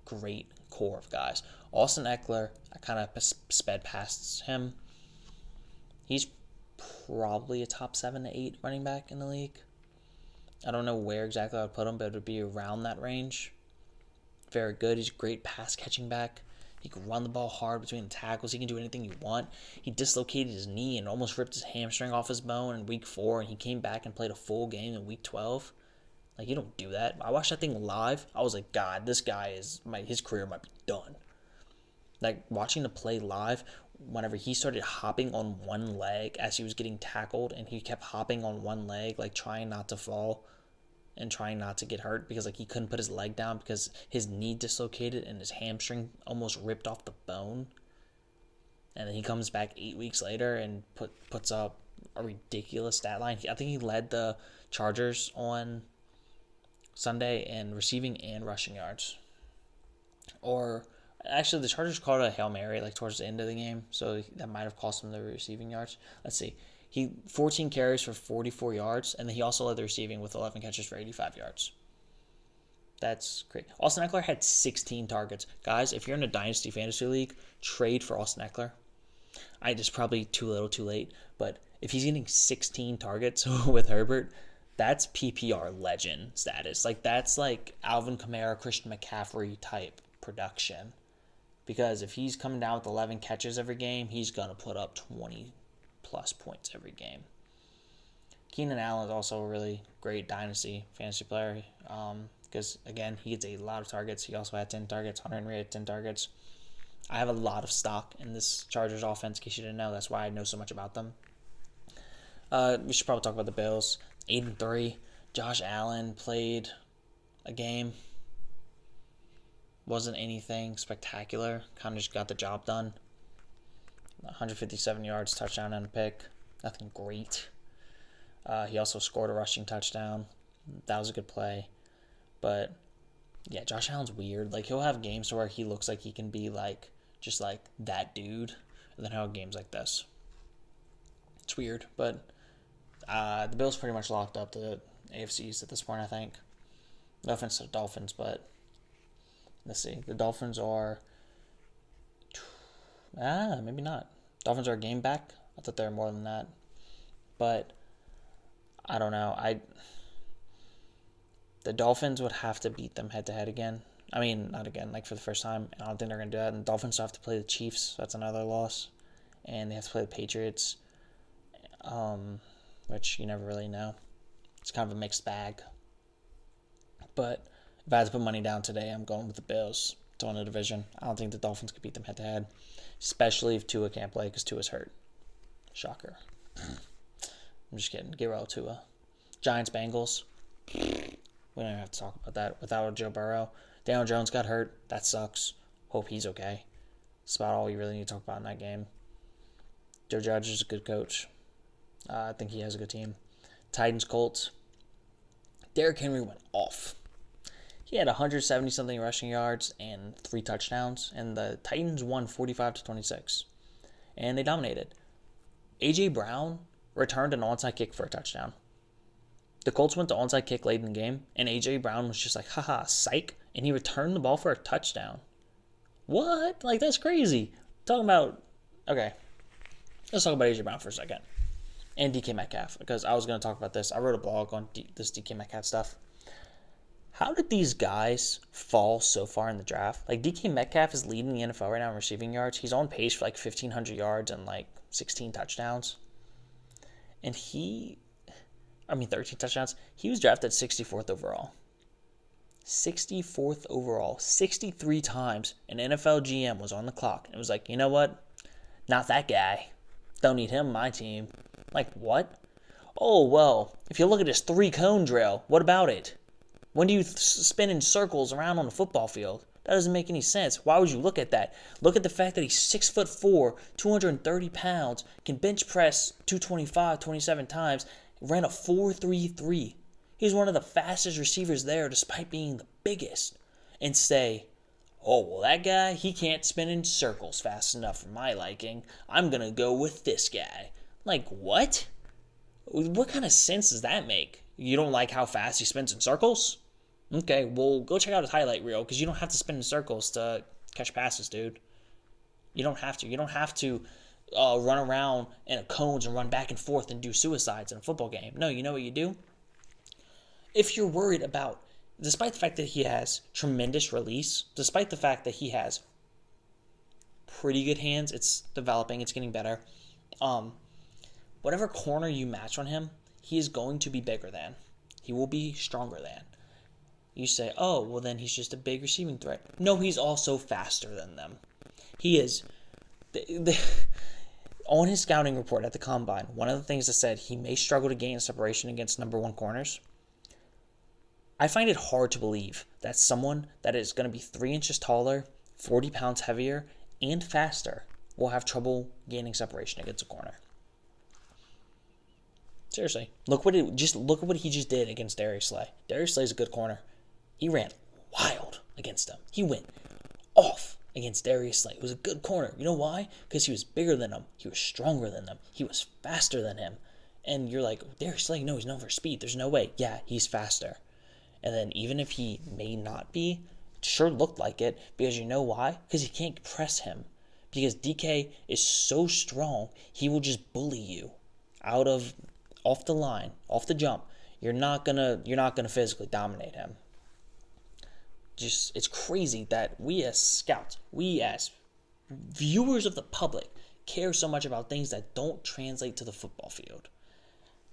great core of guys. Austin Eckler, I kind of sped past him. He's probably a top 7 to 8 running back in the league. I don't know where exactly I would put him, but it would be around that range. Very good. He's a great pass catching back. He can run the ball hard between the tackles. He can do anything you want. He dislocated his knee and almost ripped his hamstring off his bone in week 4, and he came back and played a full game in week 12. Like, you don't do that. I watched that thing live. I was like, God, this guy his career might be done. Like, watching the play live, whenever he started hopping on one leg as he was getting tackled, and he kept hopping on one leg, like trying not to fall and trying not to get hurt because like he couldn't put his leg down because his knee dislocated and his hamstring almost ripped off the bone. And then he comes back 8 weeks later and puts up a ridiculous stat line. I think he led the Chargers on Sunday in receiving and rushing yards. Or actually, the Chargers called it a Hail Mary like towards the end of the game, so that might have cost him the receiving yards. Let's see. He 14 carries for 44 yards, and then he also led the receiving with 11 catches for 85 yards. That's great. Austin Eckler had 16 targets. Guys, if you're in a Dynasty Fantasy League, trade for Austin Eckler. It's probably too little, too late, but if he's getting 16 targets with Herbert, that's PPR legend status. Like, that's like Alvin Kamara, Christian McCaffrey type production. Because if he's coming down with 11 catches every game, he's going to put up 20-plus points every game. Keenan Allen is also a really great Dynasty fantasy player because, again, he gets a lot of targets. He also had 10 targets. Hunter Henry had 10 targets. I have a lot of stock in this Chargers offense, in case you didn't know. That's why I know so much about them. We should probably talk about the Bills. 8-3. Josh Allen played a game. Wasn't anything spectacular. Kind of just got the job done. 157 yards, touchdown, and a pick. Nothing great. He also scored a rushing touchdown. That was a good play. But, yeah, Josh Allen's weird. Like, he'll have games where he looks like he can be, like, just, like, that dude. And then he'll have games like this. It's weird. But the Bills pretty much locked up the AFC East at this point, I think. No offense to the Dolphins, but let's see. The Dolphins are maybe not. Dolphins are a game back. I thought they were more than that. But I don't know. The Dolphins would have to beat them head-to-head again. I mean, not again, like for the first time. I don't think they're going to do that. And the Dolphins still have to play the Chiefs. So that's another loss. And they have to play the Patriots, which you never really know. It's kind of a mixed bag. But if I had to put money down today, I'm going with the Bills to win the division. I don't think the Dolphins could beat them head-to-head, especially if Tua can't play because Tua's hurt. Shocker. I'm just kidding. Get well, Tua. Giants-Bengals. We don't even have to talk about that. Without Joe Burrow. Daniel Jones got hurt. That sucks. Hope he's okay. That's about all you really need to talk about in that game. Joe Judge is a good coach. I think he has a good team. Titans-Colts. Derrick Henry went off. He had 170-something rushing yards and 3 touchdowns, and the Titans won 45-26. And they dominated. A.J. Brown returned an onside kick for a touchdown. The Colts went to onside kick late in the game, and A.J. Brown was just like, haha, psych, and he returned the ball for a touchdown. What? Like, that's crazy. Talking about, okay, let's talk about A.J. Brown for a second. And DK Metcalf, because I was going to talk about this. I wrote a blog on this DK Metcalf stuff. How did these guys fall so far in the draft? Like, DK Metcalf is leading the NFL right now in receiving yards. He's on pace for like 1,500 yards and like 16 touchdowns. And 13 touchdowns. He was drafted 64th overall. 64th overall. 63 times an NFL GM was on the clock. And it was like, you know what? Not that guy. Don't need him on my team. Like, what? Oh, well, if you look at his 3-cone drill, what about it? When do you spin in circles around on the football field? That doesn't make any sense. Why would you look at that? Look at the fact that he's 6'4", 230 pounds, can bench press 225, 27 times, ran a 4.33. He's one of the fastest receivers there despite being the biggest. And say, oh, well, that guy, he can't spin in circles fast enough for my liking. I'm going to go with this guy. Like, what? What kind of sense does that make? You don't like how fast he spins in circles? Okay, well, go check out his highlight reel, because you don't have to spin in circles to catch passes, dude. You don't have to. You don't have to run around in a cones and run back and forth and do suicides in a football game. No, you know what you do? If you're worried about, despite the fact that he has tremendous release, despite the fact that he has pretty good hands, it's developing, it's getting better, whatever corner you match on him, he is going to be bigger than. He will be stronger than. You say, oh, well then he's just a big receiving threat. No, he's also faster than them. He is. On his scouting report at the Combine, one of the things that said he may struggle to gain separation against number 1 corners. I find it hard to believe that someone that is going to be 3 inches taller, 40 pounds heavier, and faster will have trouble gaining separation against a corner. Seriously, look at what he just did against Darius Slay. Darius Slay is a good corner. He ran wild against him. He went off against Darius Slay. It was a good corner. You know why? Because he was bigger than him. He was stronger than them. He was faster than him. And you're like, Darius Slay, no, he's known for speed. There's no way. Yeah, he's faster. And then even if he may not be, it sure looked like it. Because you know why? Because you can't press him. Because DK is so strong, he will just bully you off the line, off the jump. You're not gonna physically dominate him. Just, it's crazy that we as scouts, we as viewers of the public, care so much about things that don't translate to the football field.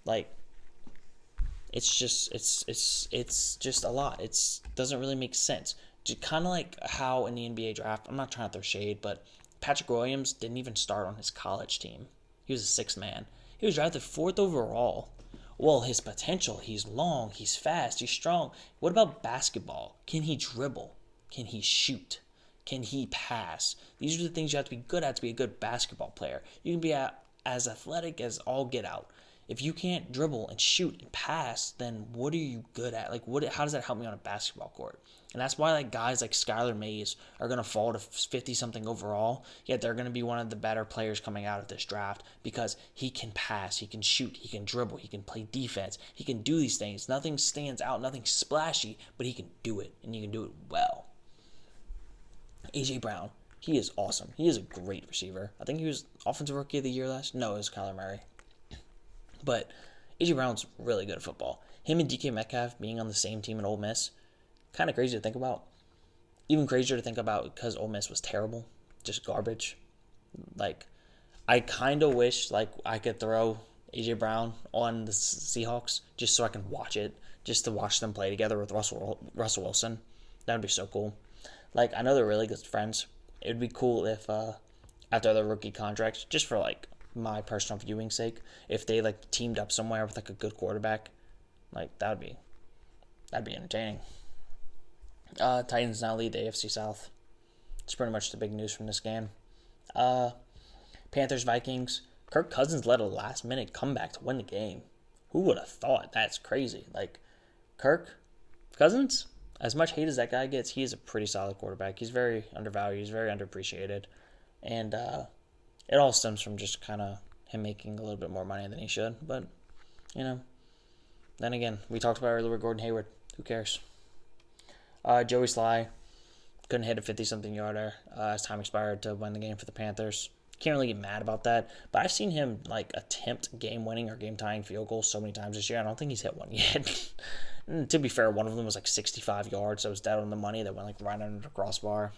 Like, it's just a lot. It doesn't really make sense. Just kind of like how in the NBA draft, I'm not trying to throw shade, but Patrick Williams didn't even start on his college team. He was a 6th man. He was drafted 4th overall. Well, his potential, he's long, he's fast, he's strong. What about basketball? Can he dribble? Can he shoot? Can he pass? These are the things you have to be good at to be a good basketball player. You can be as athletic as all get out. If you can't dribble and shoot and pass, then what are you good at? Like, how does that help me on a basketball court? And that's why guys like Skylar Mays are going to fall to 50-something overall, yet they're going to be one of the better players coming out of this draft because he can pass, he can shoot, he can dribble, he can play defense, he can do these things. Nothing stands out, nothing splashy, but he can do it, and he can do it well. A.J. Brown, he is awesome. He is a great receiver. I think he was Offensive Rookie of the Year last. No, it was Kyler Murray. But A.J. Brown's really good at football. Him and DK Metcalf being on the same team in Ole Miss, kind of crazy to think about. Even crazier to think about because Ole Miss was terrible. Just garbage. Like, I kind of wish I could throw A.J. Brown on the Seahawks just so I can watch it. Just to watch them play together with Russell Wilson. That would be so cool. I know they're really good friends. It would be cool if, after their rookie contracts, just for, my personal viewing sake, if they teamed up somewhere with a good quarterback, that'd be entertaining. Titans now lead the AFC South. It's pretty much the big news from this game. Panthers Vikings. Kirk Cousins led a last minute comeback to win the game. Who would have thought? That's crazy. Kirk Cousins, as much hate as that guy gets, he is a pretty solid quarterback. He's very undervalued. He's very underappreciated. And it all stems from just kind of him making a little bit more money than he should. But, then again, we talked about earlier with Gordon Hayward. Who cares? Joey Sly couldn't hit a 50-something yarder as time expired to win the game for the Panthers. Can't really get mad about that. But I've seen him attempt game-winning or game-tying field goals so many times this year. I don't think he's hit one yet. To be fair, one of them was 65 yards, so it was dead on the money that went right under the crossbar.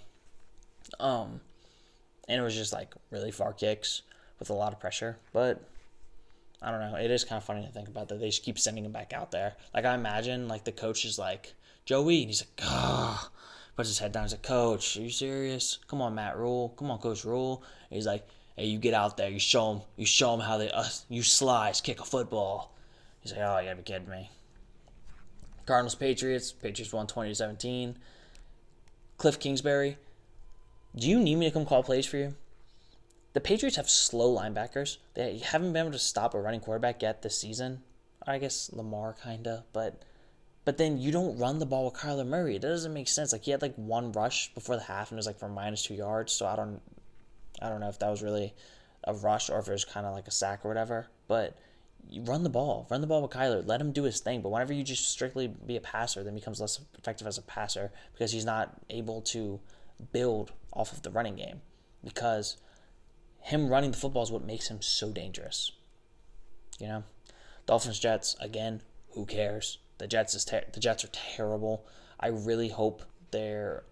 And it was just really far kicks with a lot of pressure. But I don't know. It is kind of funny to think about that. They just keep sending him back out there. I imagine the coach is Joey, and he's puts his head down. He's like, Coach, are you serious? Come on, Matt Rule. Come on, Coach Rule. And he's like, hey, you get out there. You show them how they you slice, kick a football. He's like, oh, you gotta be kidding me. Cardinals Patriots. Patriots won 20-17. Cliff Kingsbury. Do you need me to come call plays for you? The Patriots have slow linebackers. They haven't been able to stop a running quarterback yet this season. I guess Lamar kinda, but then you don't run the ball with Kyler Murray. That doesn't make sense. He had one rush before the half and it was for -2 yards. So I don't know if that was really a rush or if it was kind of a sack or whatever. But you run the ball. Run the ball with Kyler. Let him do his thing. But whenever you just strictly be a passer, then he becomes less effective as a passer because he's not able to build off of the running game. Because him running the football is what makes him so dangerous. Dolphins Jets, again, who cares? The Jets are terrible. I really hope their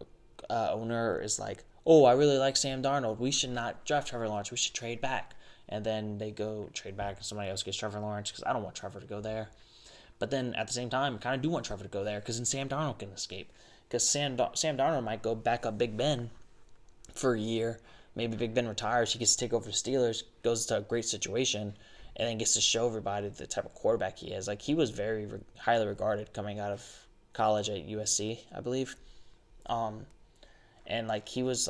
owner is oh, I really like Sam Darnold. We should not draft Trevor Lawrence. We should trade back. And then they go trade back and somebody else gets Trevor Lawrence because I don't want Trevor to go there. But then at the same time, I kind of do want Trevor to go there because then Sam Darnold can escape. Because Sam Darnold might go back up Big Ben for a year. Maybe Big Ben retires. He gets to take over the Steelers, goes to a great situation, and then gets to show everybody the type of quarterback he is. He was very highly regarded coming out of college at USC, I believe. And he was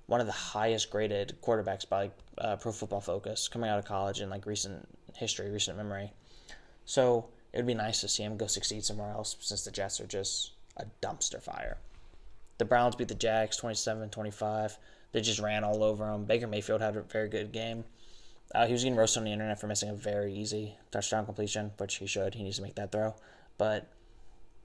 one of the highest graded quarterbacks by Pro Football Focus coming out of college in recent history, recent memory. So it would be nice to see him go succeed somewhere else since the Jets are just a dumpster fire. The Browns beat the Jags 27-25. They just ran all over them. Baker Mayfield had a very good game. He was getting roasted on the internet for missing a very easy touchdown completion, which he should. He needs to make that throw. But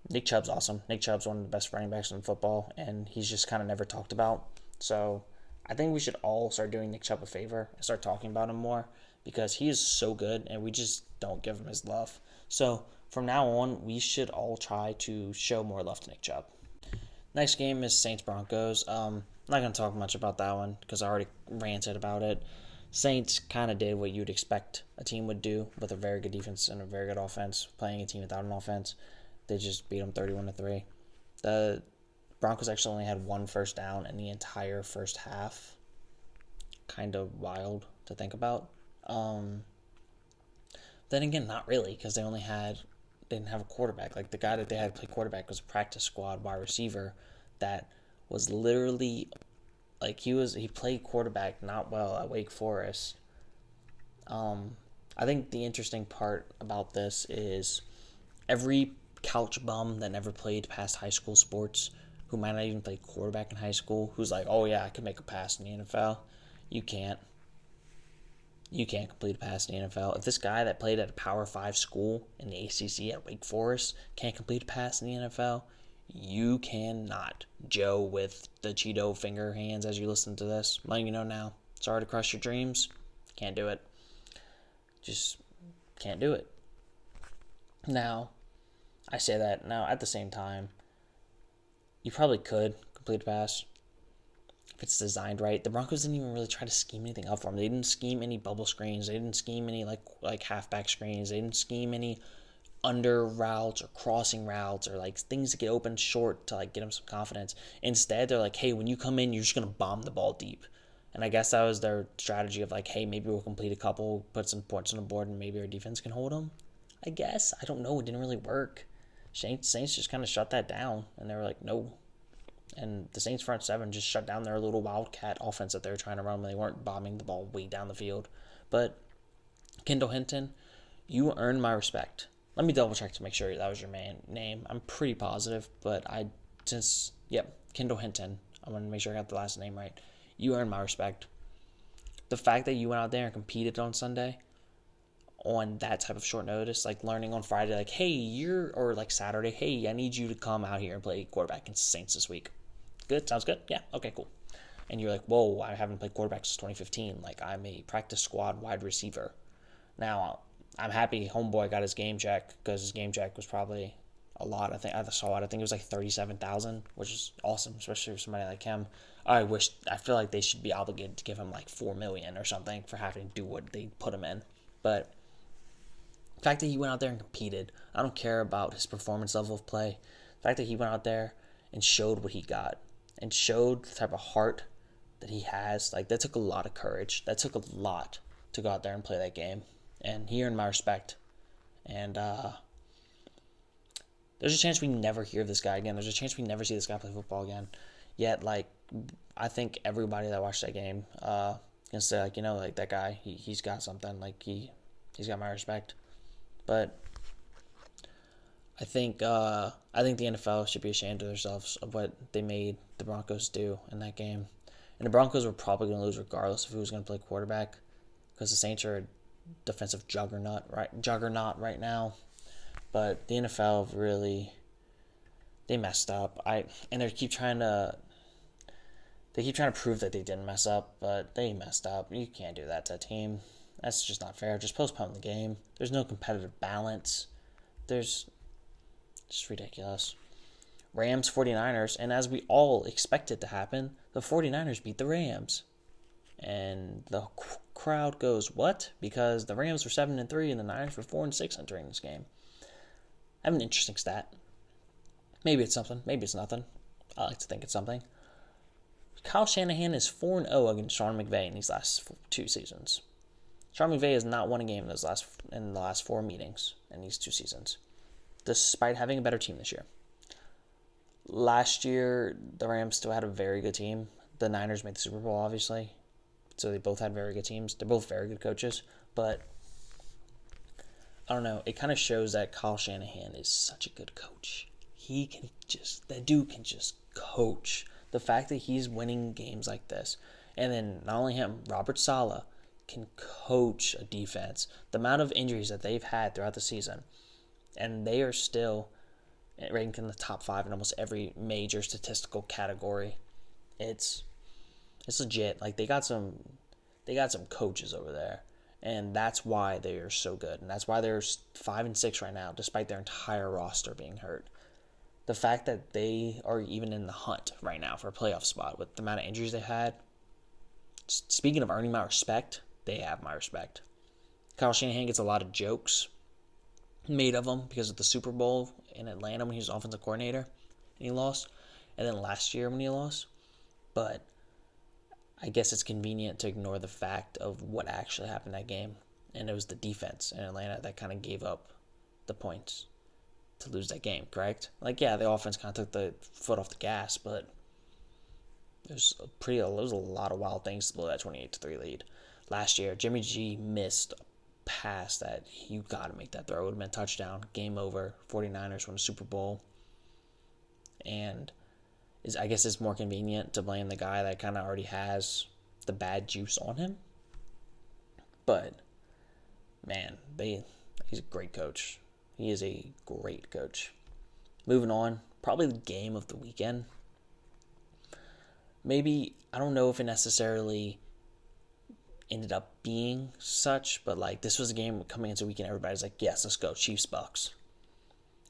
Nick Chubb's awesome. Nick Chubb's one of the best running backs in football, and he's just kind of never talked about. So I think we should all start doing Nick Chubb a favor and start talking about him more because he is so good, and we just don't give him his love. So from now on, we should all try to show more love to Nick Chubb. Next game is Saints-Broncos. I'm not going to talk much about that one because I already ranted about it. Saints kind of did what you'd expect a team would do with a very good defense and a very good offense, playing a team without an offense. They just beat them 31-3. The Broncos actually only had one first down in the entire first half. Kind of wild to think about. Then again, not really, because they didn't have a quarterback. The guy that they had play quarterback was a practice squad wide receiver that was literally he played quarterback not well at Wake Forest. I think the interesting part about this is every couch bum that never played past high school sports, who might not even play quarterback in high school, who's oh yeah, I can make a pass in the NFL. You can't. You can't complete a pass in the NFL. If this guy that played at a Power 5 school in the ACC at Wake Forest can't complete a pass in the NFL, you cannot. Joe with the Cheeto finger hands as you listen to this, I'm letting you know now. Sorry to crush your dreams. Can't do it. Just can't do it. Now, I say that. Now, at the same time, you probably could complete a pass if it's designed right. The Broncos didn't even really try to scheme anything up for them. They didn't scheme any bubble screens. They didn't scheme any like halfback screens. They didn't scheme any under routes or crossing routes or things to get open short to get them some confidence. Instead, they're hey, when you come in, you're just gonna bomb the ball deep. And I guess that was their strategy of hey, maybe we'll complete a couple, put some points on the board, and maybe our defense can hold them. I guess. I don't know. It didn't really work. Saints just kind of shut that down, and they were no. And the Saints front seven just shut down their little wildcat offense that they were trying to run when they weren't bombing the ball way down the field. But Kendall Hinton, you earned my respect. Let me double check to make sure that was your name. I'm pretty positive, but I Kendall Hinton. I want to make sure I got the last name right. You earned my respect. The fact that you went out there and competed on Sunday on that type of short notice, like learning on Friday, like, hey, or like Saturday, hey, I need you to come out here and play quarterback against the Saints this week. Good? Sounds good? Yeah? Okay, cool. And you're like, whoa, I haven't played quarterback since 2015. Like, I'm a practice squad wide receiver. Now, I'm happy homeboy got his game check because his game check was probably a lot. I think it was like 37,000, which is awesome, especially for somebody like him. I feel like they should be obligated to give him like $4 million or something for having to do what they put him in. But the fact that he went out there and competed, I don't care about his performance level of play. The fact that he went out there and showed what he got and showed the type of heart that he has, like, that took a lot of courage. That took a lot to go out there and play that game. And he earned my respect. And there's a chance we never hear of this guy again. There's a chance we never see this guy play football again. Yet, like, I think everybody that watched that game can say, like, like, that guy, he's got something. Like, he's got my respect. But I think the NFL should be ashamed of themselves of what they made the Broncos do in that game. And the Broncos were probably going to lose regardless of who was going to play quarterback, because the Saints are a defensive juggernaut right now. But the NFL really, they messed up. And they keep trying to prove that they didn't mess up, but they messed up. You can't do that to a team. That's just not fair. Just postpone the game. There's no competitive balance. There's just ridiculous. Rams, 49ers, and as we all expected to happen, the 49ers beat the Rams. And the crowd goes, what? Because the Rams were 7-3 and the Niners were 4-6 entering this game. I have an interesting stat. Maybe it's something. Maybe it's nothing. I like to think it's something. Kyle Shanahan is 4-0 against Sean McVay in these last 2 seasons. Sean McVay has not won a game in the last 4 meetings in these 2 seasons, despite having a better team this year. Last year, the Rams still had a very good team. The Niners made the Super Bowl, obviously. So they both had very good teams. They're both very good coaches. But, I don't know. It kind of shows that Kyle Shanahan is such a good coach. That dude can just coach. The fact that he's winning games like this. And then, not only him, Robert Saleh can coach a defense. The amount of injuries that they've had throughout the season. And they are still ranked in the top 5 in almost every major statistical category. It's legit. Like, they got some coaches over there, and that's why they are so good, and that's why they're 5-6 right now, despite their entire roster being hurt. The fact that they are even in the hunt right now for a playoff spot with the amount of injuries they had. Speaking of earning my respect, they have my respect. Kyle Shanahan gets a lot of jokes made of him because of the Super Bowl in Atlanta when he was offensive coordinator and he lost, and then last year when he lost. But I guess it's convenient to ignore the fact of what actually happened that game, and it was the defense in Atlanta that kind of gave up the points to lose that game, correct? Like, yeah, the offense kind of took the foot off the gas, but there's a lot of wild things to blow that 28-3 lead. Last year, Jimmy G missed a pass that you got to make that throw. It would have been a touchdown. Game over. 49ers won a Super Bowl. And I guess it's more convenient to blame the guy that kind of already has the bad juice on him. But, man, he's a great coach. He is a great coach. Moving on, probably the game of the weekend. Maybe, I don't know if it necessarily ended up being such, but like this was a game coming into the weekend. Everybody's like, yes, let's go, Chiefs Bucks.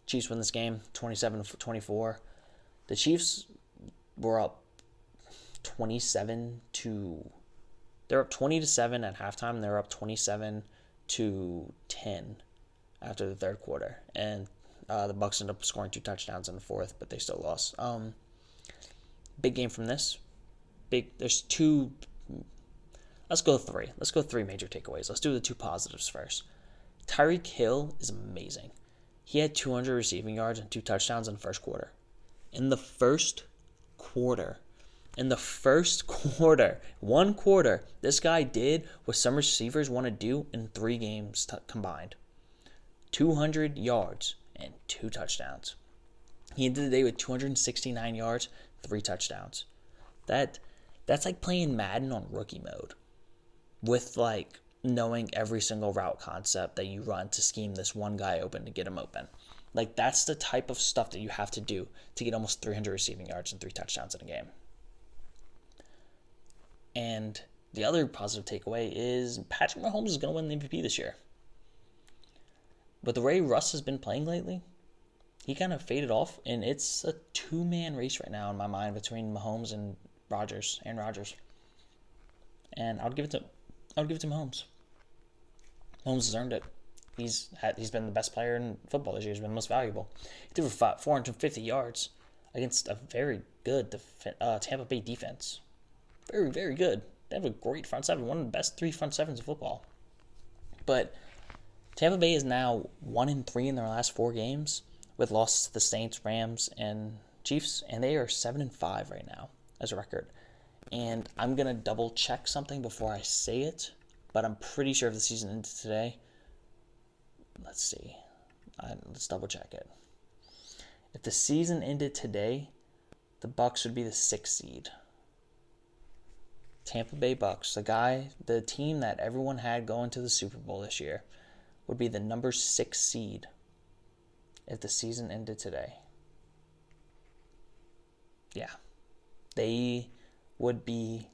Chiefs win this game 27-24. The Chiefs were up 27 to. They're up 20-7 at halftime. They're up 27-10 after the third quarter, and the Bucks ended up scoring 2 touchdowns in the fourth, but they still lost. Big game from this. There's 2. Let's go 3. Let's go 3 major takeaways. Let's do the 2 positives first. Tyreek Hill is amazing. He had 200 receiving yards and 2 touchdowns in the first quarter. In the first quarter, 1 quarter, this guy did what some receivers want to do in 3 games combined. 200 yards and 2 touchdowns. He ended the day with 269 yards, 3 touchdowns. That's like playing Madden on rookie mode with like knowing every single route concept that you run to scheme this one guy open to get him open. Like that's the type of stuff that you have to do to get almost 300 receiving yards and 3 touchdowns in a game. And the other positive takeaway is Patrick Mahomes is going to win the MVP this year. But the way Russ has been playing lately, he kind of faded off, and it's a 2-man race right now in my mind between Mahomes and Aaron Rodgers. And I would give it to Mahomes. Mahomes has earned it. He's been the best player in football this year. He's been the most valuable. He threw for 450 yards against a very good Tampa Bay defense. Very, very good. They have a great front seven, one of the best 3 front sevens in football. But Tampa Bay is now 1-3 in their last 4 games, with losses to the Saints, Rams, and Chiefs, and they are 7-5 right now as a record. And I'm gonna double check something before I say it, but I'm pretty sure if the season ended today. Let's see. Let's double check it. If the season ended today, the Bucs would be the 6th seed. Tampa Bay Bucs, the team that everyone had going to the Super Bowl this year, would be the number 6 seed if the season ended today. Yeah. They would be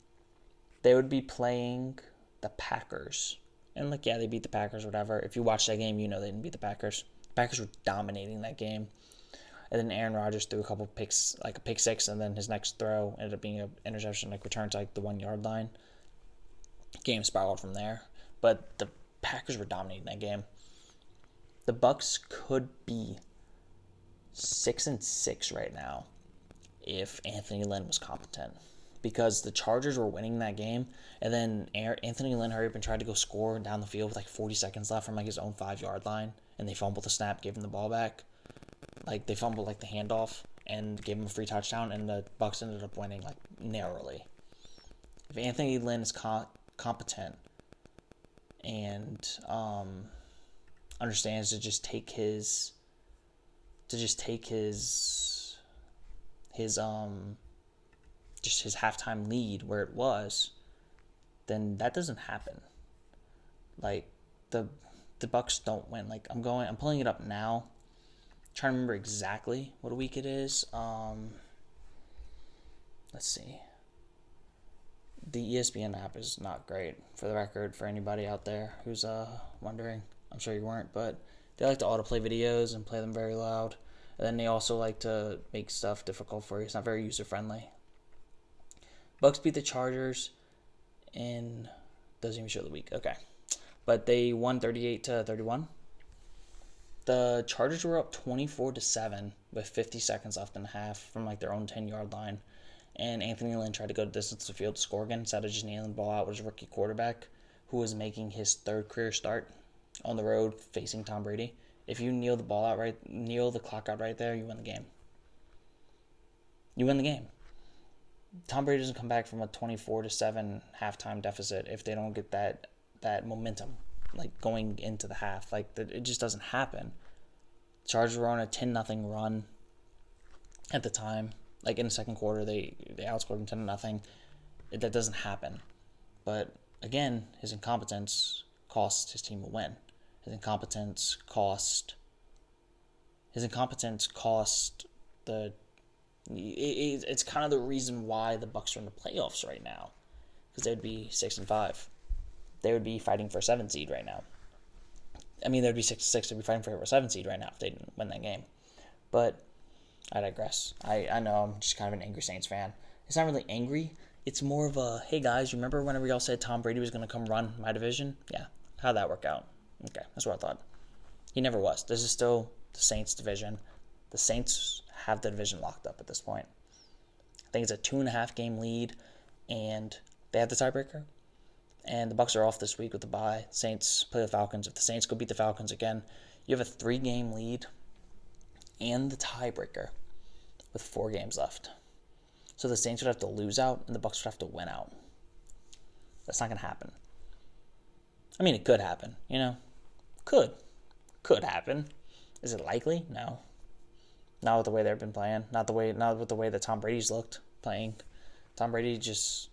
playing the Packers. And they beat the Packers, whatever. If you watch that game, you know they didn't beat the Packers. The Packers were dominating that game. And then Aaron Rodgers threw a couple picks, like a pick six, and then his next throw ended up being an interception, returned to the 1-yard line. Game spiraled from there. But the Packers were dominating that game. The Bucs could be 6-6 right now if Anthony Lynn was competent, because the Chargers were winning that game, and then Anthony Lynn hurried up and tried to go score down the field with 40 seconds left from his own 5-yard line, and they fumbled the snap, gave him the ball back. They fumbled the handoff and gave him a free touchdown, and the Bucs ended up winning narrowly. If Anthony Lynn is competent and understands to just take his halftime lead where it was, then that doesn't happen. The Bucs don't win. I'm pulling it up now. Trying to remember exactly what week it is. Let's see. The ESPN app is not great, for the record, for anybody out there who's wondering. I'm sure you weren't, but they like to autoplay videos and play them very loud. And then they also like to make stuff difficult for you. It's not very user-friendly. Bucs beat the Chargers in... Doesn't even show the week. Okay. But they won 38-31. The Chargers were up 24-7 with 50 seconds left in the half from their own 10-yard line. And Anthony Lynn tried to go the distance of the field to score again instead of just nailing the ball out with his rookie quarterback, who was making his 3rd career start on the road facing Tom Brady. If you kneel the clock out right there, you win the game. You win the game. Tom Brady doesn't come back from a 24-7 halftime deficit if they don't get that momentum, going into the half. It just doesn't happen. Chargers were on a 10-0 run at the time. In the second quarter, they outscored them 10-0. That doesn't happen. But again, his incompetence cost his team a win. His incompetence cost the. It's kind of the reason why the Bucs are in the playoffs right now, because they'd be 6-5. They would be fighting for a 7 seed right now. I mean, they'd be 6-6. They'd be fighting for a 7 seed right now if they didn't win that game. But I digress. I know I'm just kind of an angry Saints fan. It's not really angry. It's more of a, hey guys, you remember whenever y'all said Tom Brady was going to come run my division? Yeah. How'd that work out? Okay, that's what I thought. He never was. This is still the Saints division. The Saints have the division locked up at this point. I think it's a 2.5 game lead, and they have the tiebreaker. And the Bucs are off this week with the bye. Saints play the Falcons. If the Saints go beat the Falcons again, you have a 3-game lead and the tiebreaker with 4 games left. So the Saints would have to lose out, and the Bucs would have to win out. That's not going to happen. I mean, it could happen, Could happen. Is it likely? No. Not with the way they've been playing. Not with the way that Tom Brady's looked playing. Tom Brady just,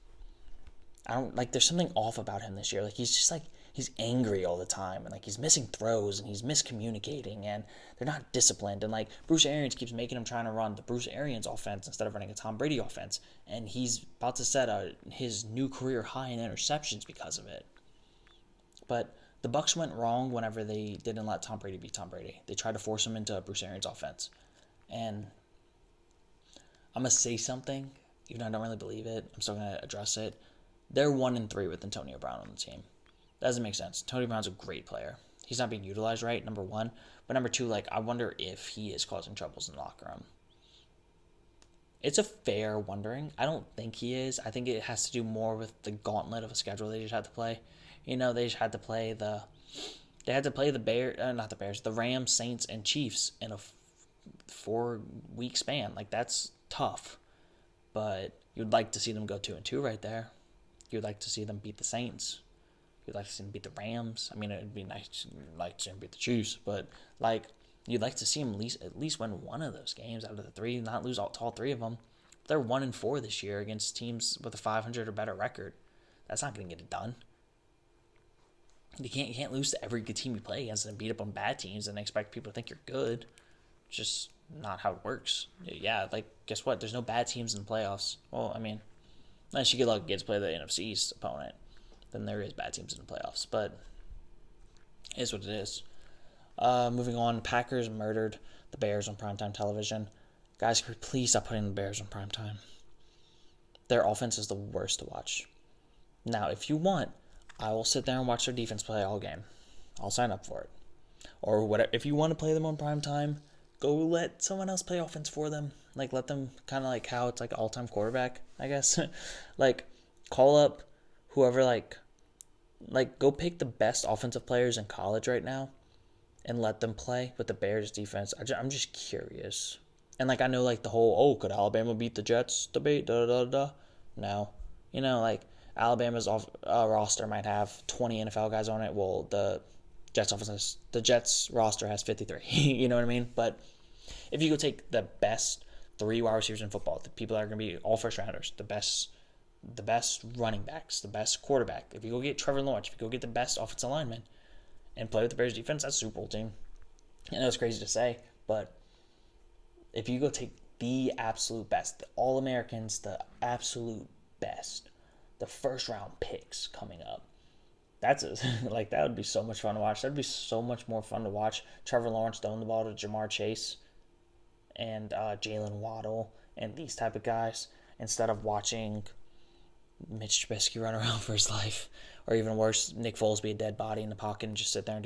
I don't like. There's something off about him this year. Like he's angry all the time, and like he's missing throws, and he's miscommunicating, and they're not disciplined. And like Bruce Arians keeps making him trying to run the Bruce Arians offense instead of running a Tom Brady offense, and he's about to set his new career high in interceptions because of it. But the Bucs went wrong whenever they didn't let Tom Brady be Tom Brady. They tried to force him into a Bruce Arians offense, and I'm gonna say something, even though I don't really believe it. I'm still gonna address it. They're 1-3 with Antonio Brown on the team. That doesn't make sense. Antonio Brown's a great player. He's not being utilized right, number one. But number two, like, I wonder if he is causing troubles in the locker room. It's a fair wondering. I don't think he is. I think it has to do more with the gauntlet of a schedule they just had to play. You know, they just had to play the the Rams, Saints, and Chiefs in a 4-week span. Like, that's tough. But you'd like to see them go 2-2 right there. You'd like to see them beat the Saints. You'd like to see them beat the Rams. I mean, it'd be nice to see them beat the Chiefs, but like you'd like to see them at least win one of those games out of the three, not lose all three of them. They're 1-4 this year against teams with a 500 or better record. That's not going to get it done. You can't lose to every good team you play against and beat up on bad teams and expect people to think you're good. It's just not how it works. Yeah, like guess what? There's no bad teams in the playoffs. Well, I mean, unless you get lucky, get to play the NFC East opponent, then there is bad teams in the playoffs. But it is what it is. Moving on, Packers murdered the Bears on primetime television. Guys, can we please stop putting the Bears on primetime? Their offense is the worst to watch. Now, if you want, I will sit there and watch their defense play all game. I'll sign up for it. Or whatever. If you want to play them on primetime, go let someone else play offense for them. Like, let them kind of like how it's like all-time quarterback, I guess. Like, call up whoever, like, go pick the best offensive players in college right now and let them play with the Bears defense. I'm just curious. And, like, I know, like, the whole, could Alabama beat the Jets debate, No. You know, like, Alabama's roster might have 20 NFL guys on it. Well, the Jets roster has 53. You know what I mean? But if you go take the best 3 wide receivers in football, the people that are going to be all first rounders, the best running backs, the best quarterback. If you go get Trevor Lawrence, if you go get the best offensive lineman and play with the Bears defense, that's a Super Bowl team. I know it's crazy to say, but if you go take the absolute best, the All-Americans, the absolute best, the first round picks coming up, that would be so much fun to watch. That'd be so much more fun to watch Trevor Lawrence throwing the ball to Jamar Chase and Jalen Waddle and these type of guys instead of watching Mitch Trubisky run around for his life, or even worse, Nick Foles be a dead body in the pocket and just sit there and